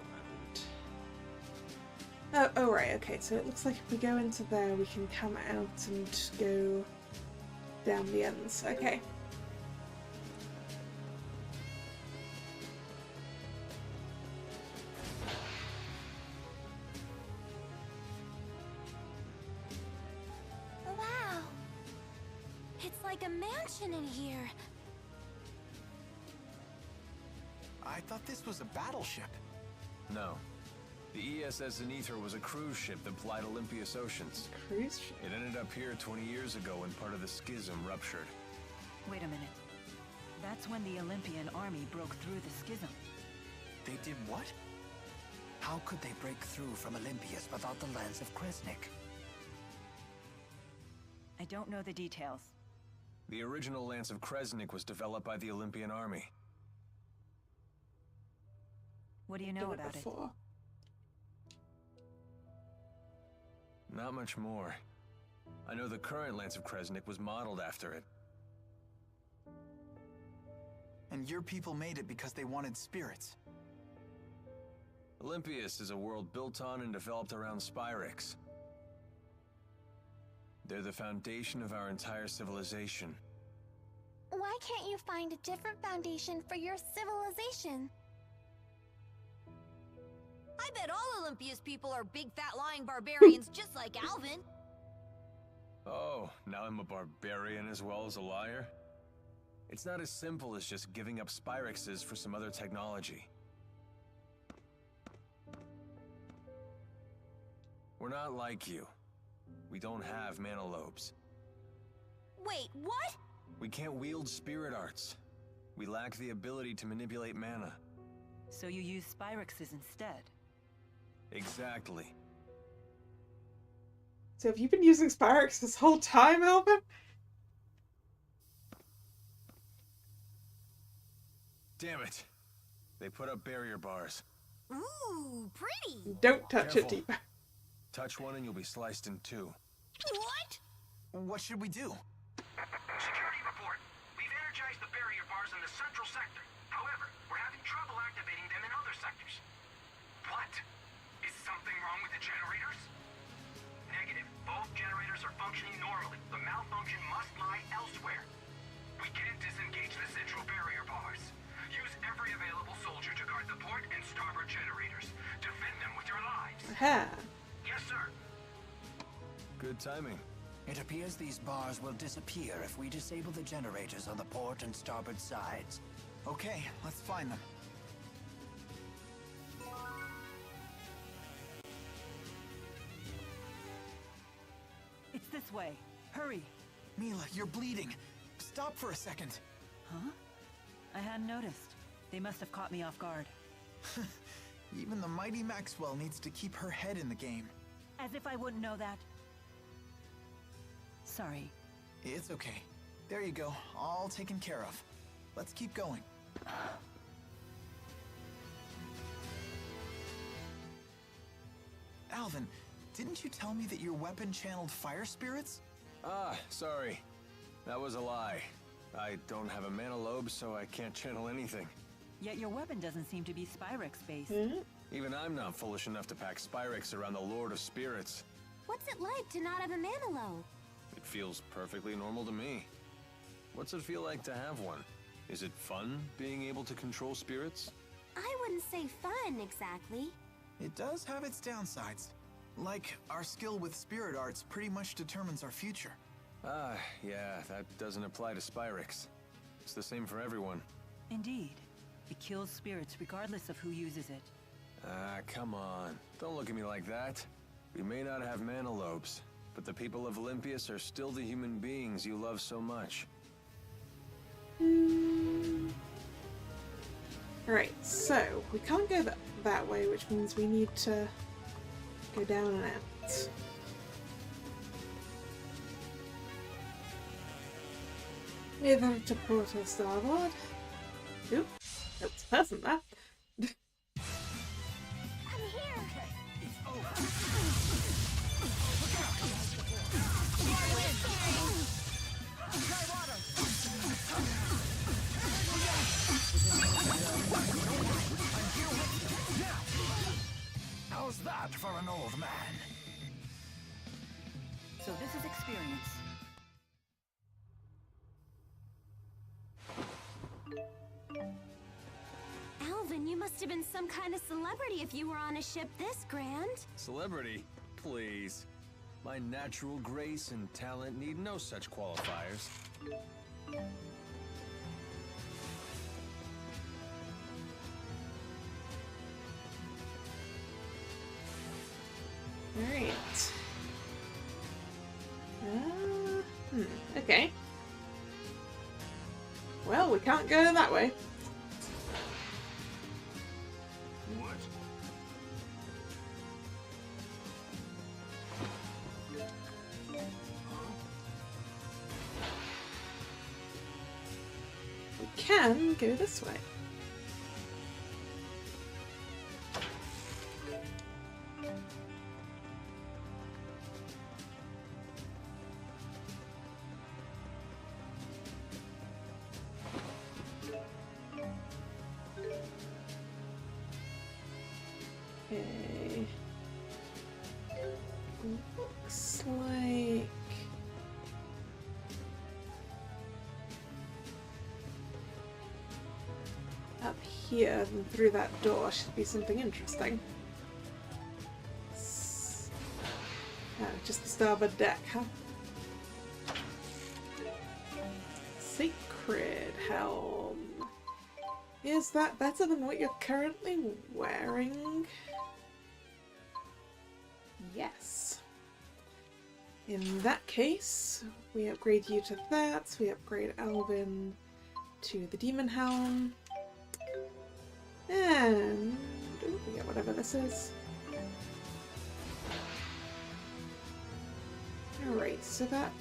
out. Oh, right, okay, so it looks like if we go into there, we can come out and go down the ends. Okay. Wow! It's like a mansion in here. was a battleship. No. The ESS Aether was a cruise ship that plied Olympia's oceans. Cruise ship? It ended up here 20 years ago when part of the schism ruptured. Wait a minute. That's when the Olympian army broke through the schism. They did what? How could they break through from Olympias without the lands of Kresnik? I don't know the details. The original Lance of Kresnik was developed by the Olympian army. What do you know about it? Not much more. I know the current Lance of Kresnik was modeled after it. And your people made it because they wanted spirits. Olympias is a world built on and developed around Spyrix. They're the foundation of our entire civilization. Why can't you find a different foundation for your civilization? I bet all Olympia's people are big fat lying barbarians just like Alvin. Oh, now I'm a barbarian as well as a liar? It's not as simple as just giving up Spyrixes for some other technology. We're not like you. We don't have mana lobes. Wait, what? We can't wield spirit arts. We lack the ability to manipulate mana. So you use Spyrixes instead? Exactly. So have you been using Spyrix this whole time, Alvin? Damn it. They put up barrier bars. Ooh, pretty. Don't touch Careful. it deeper. Touch one and you'll be sliced in two. What? What should we do? Security report. We've energized the barrier bars in the central sector. However, we're having trouble activating them in other sectors. What? Is something wrong with the generators? Negative. Both generators are functioning normally. The malfunction must lie elsewhere. We can't disengage the central barrier bars. Use every available soldier to guard the port and starboard generators. Defend them with your lives. Aha. Yes, sir. Good timing. It appears these bars will disappear if we disable the generators on the port and starboard sides. Okay, let's find them. It's this way. Hurry. Mila, you're bleeding. Stop for a second. Huh? I hadn't noticed. They must have caught me off guard. Even the mighty Maxwell needs to keep her head in the game. As if I wouldn't know that. Sorry. It's okay. There you go, all taken care of. Let's keep going. Alvin, didn't you tell me that your weapon channeled fire spirits? Ah, sorry. That was a lie. I don't have a mana lobe, so I can't channel anything. Yet your weapon doesn't seem to be Spyrix-based. Even I'm not foolish enough to pack Spyrix around the Lord of Spirits. What's it like to not have a mana lobe? It feels perfectly normal to me. What's it feel like to have one? Is it fun being able to control spirits? I wouldn't say fun, exactly. It does have its downsides. Like, our skill with spirit arts pretty much determines our future. Ah, yeah, that doesn't apply to Spyrix. It's the same for everyone. Indeed. It kills spirits regardless of who uses it. Ah, come on. Don't look at me like that. We may not have mana lobes, but the people of Olympias are still the human beings you love so much. Right, so we can't go that way, which means we need to go down and out. Either to port or starboard. Oop, that's a person there. I'm here. Okay, it's over. How's that for an old man? So this is experience. Alvin, you must have been some kind of celebrity if you were on a ship this grand. Celebrity? Please. My natural grace and talent need no such qualifiers. Alright. Okay. Well, we can't go that way. What? We can go this way. Okay. Looks like up here and through that door should be something interesting. Oh, just the starboard deck, huh? Sacred helm. Is that better than what you're currently wearing? Yes. In that case, we upgrade you to that. We upgrade Alvin to the Demon Helm. And ooh, we get whatever this is. Alright, so that...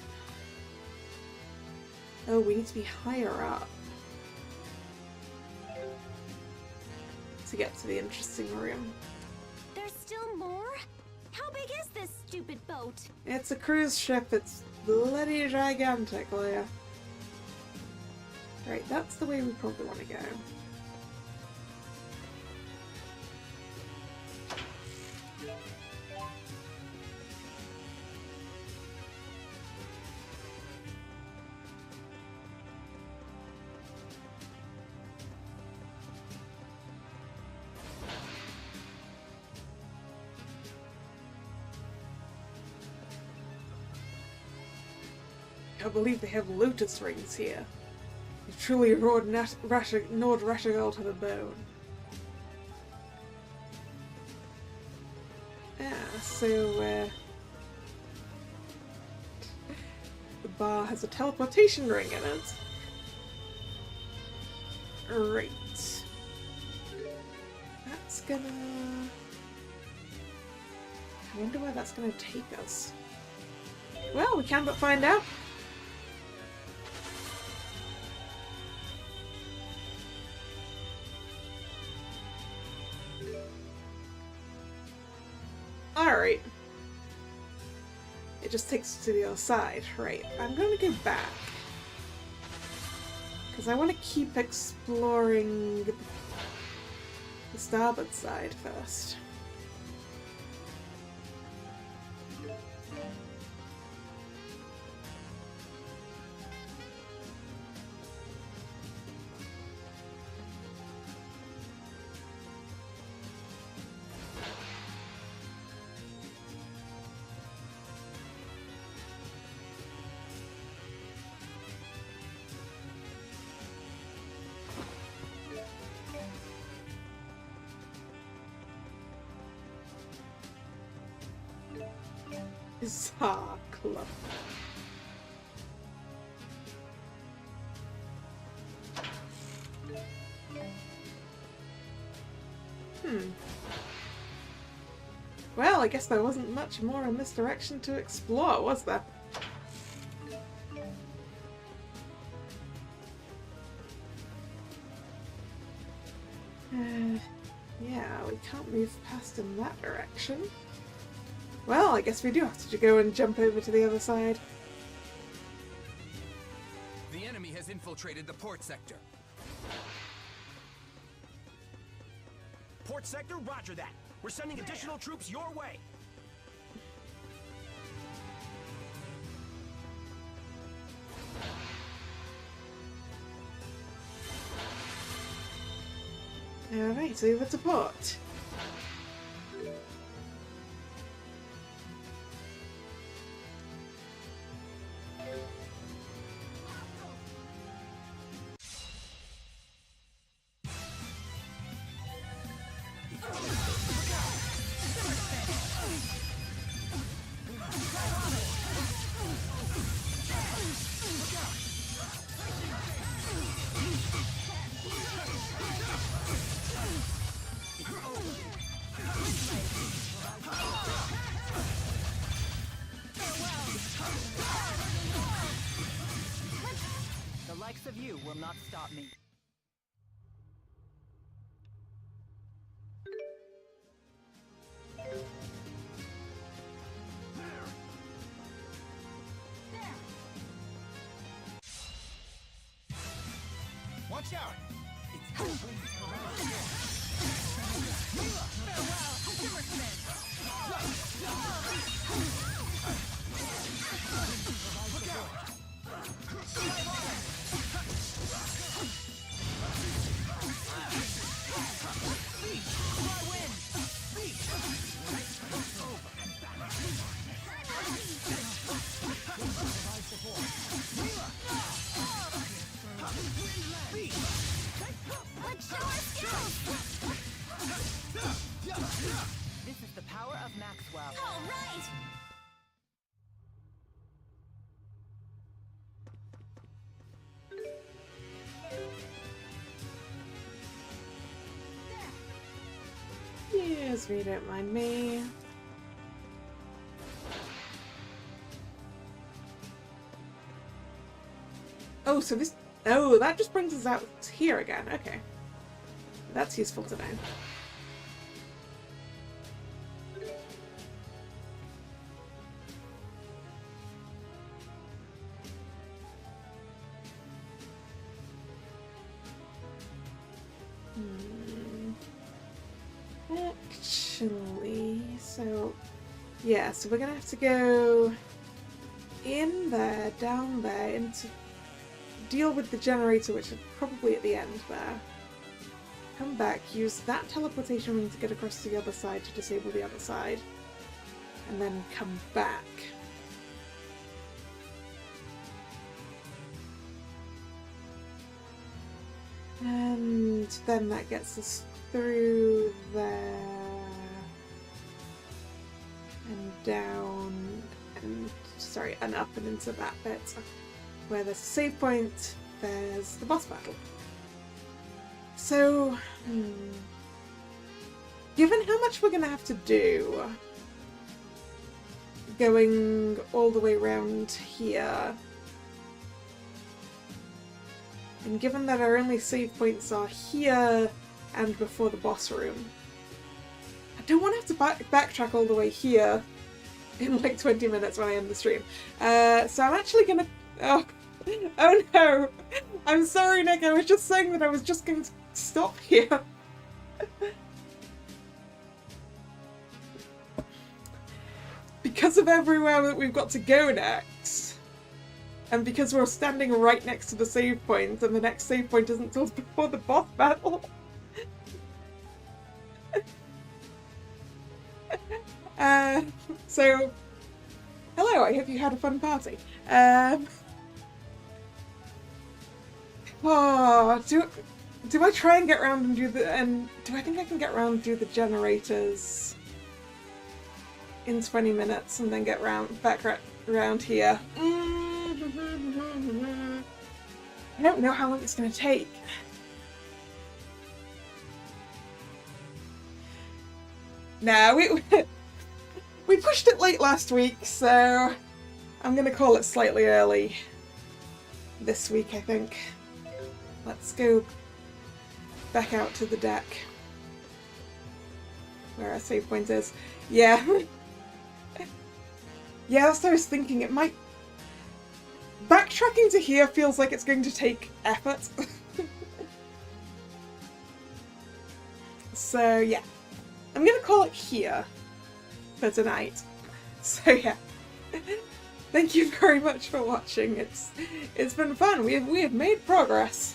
Oh, we need to be higher up to get to the interesting room. There's still more? How big is this stupid boat? It's a cruise ship. It's bloody gigantic, Leia. Right, that's the way we probably want to go. I believe they have lotus rings here. They truly gnawed Rashagal to the bone. Yeah, so the bar has a teleportation ring in it. Right. That's gonna... I wonder where that's gonna take us. Well, we can but find out. Alright. It just takes us to the other side. Right, I'm going to go back. Because I want to keep exploring the starboard side first. Bizarre club. Well, I guess there wasn't much more in this direction to explore, was there? Yeah, we can't move past in that direction. Well, I guess we do have to go and jump over to the other side. The enemy has infiltrated the port sector. Port sector, roger that. We're sending additional troops your way. Alright, over to port. will not stop me. Watch out! This is the power of Maxwell. All right! Yes, we don't mind me. Oh, so this... Oh, that just brings us out here again. Okay. That's useful to know. Actually, so... Yeah, so we're gonna have to go in there, down there, into... deal with the generator, which is probably at the end there. Come back, use that teleportation ring to get across to the other side to disable the other side. And then come back. And then that gets us through there. And down, and sorry, and up and into that bit. Where there's a save point, there's the boss battle. So, given how much we're going to have to do, going all the way around here, and given that our only save points are here and before the boss room, I don't want to have to backtrack all the way here in like 20 minutes when I end the stream. So I'm actually going to... Oh no! I'm sorry, Nick, I was just saying that I was just going to stop here. Because of everywhere that we've got to go next, and because we're standing right next to the save point, and the next save point isn't until before the boss battle. So, hello, I hope you had a fun party. Oh, do I try and get around and do the... And do I think I can get around and do the generators in 20 minutes and then get back around here? I don't know how long it's going to take. Nah, we pushed it late last week, so I'm going to call it slightly early this week, I think. Let's go back out to the deck where our save point is. Yeah. Yeah, that's what I was thinking. It might... Backtracking to here feels like it's going to take effort. So, yeah. I'm going to call it here for tonight. So, yeah. Thank you very much for watching. It's been fun. We have made progress.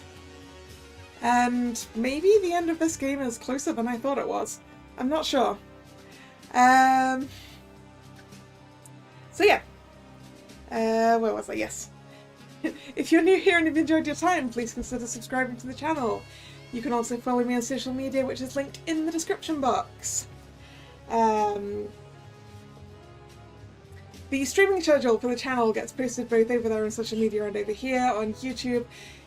And maybe the end of this game is closer than I thought it was. I'm not sure. So yeah. Where was I? Yes. If you're new here and you've enjoyed your time, please consider subscribing to the channel. You can also follow me on social media, which is linked in the description box. The streaming schedule for the channel gets posted both over there on social media and over here on YouTube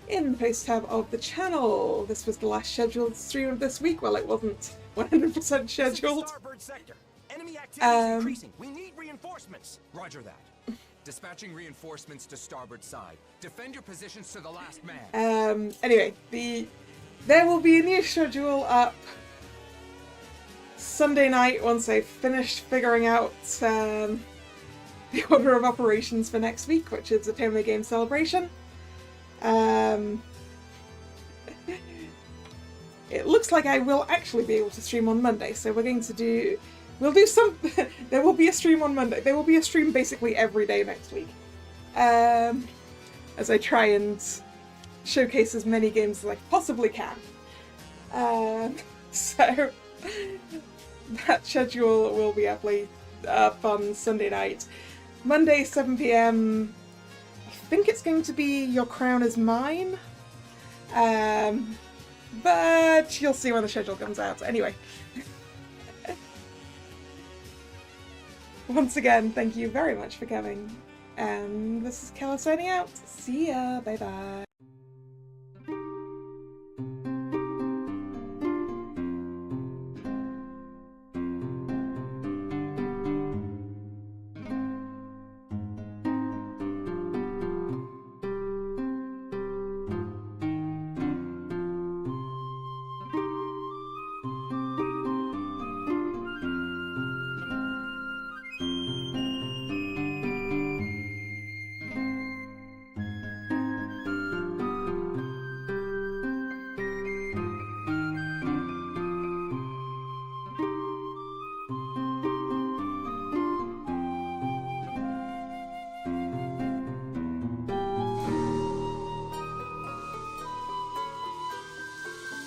in the post tab of the channel. This was the last scheduled stream of this week. Well, it wasn't 100% scheduled. Starboard sector. Enemy activity is increasing. We need reinforcements. Roger that. Dispatching reinforcements to starboard side. Defend your positions to the last man. Anyway, there will be a new schedule up Sunday night once I've finished figuring out the order of operations for next week, which is the Family Game Celebration. It looks like I will actually be able to stream on Monday, so we'll do some. There will be a stream on Monday. There will be a stream basically every day next week, as I try and showcase as many games as I possibly can. So that schedule will be up on Sunday night. Monday 7 PM. I think it's going to be Your Crown Is Mine. But you'll see when the schedule comes out. Anyway. Once again, thank you very much for coming. And this is Kalla signing out. See ya. Bye bye.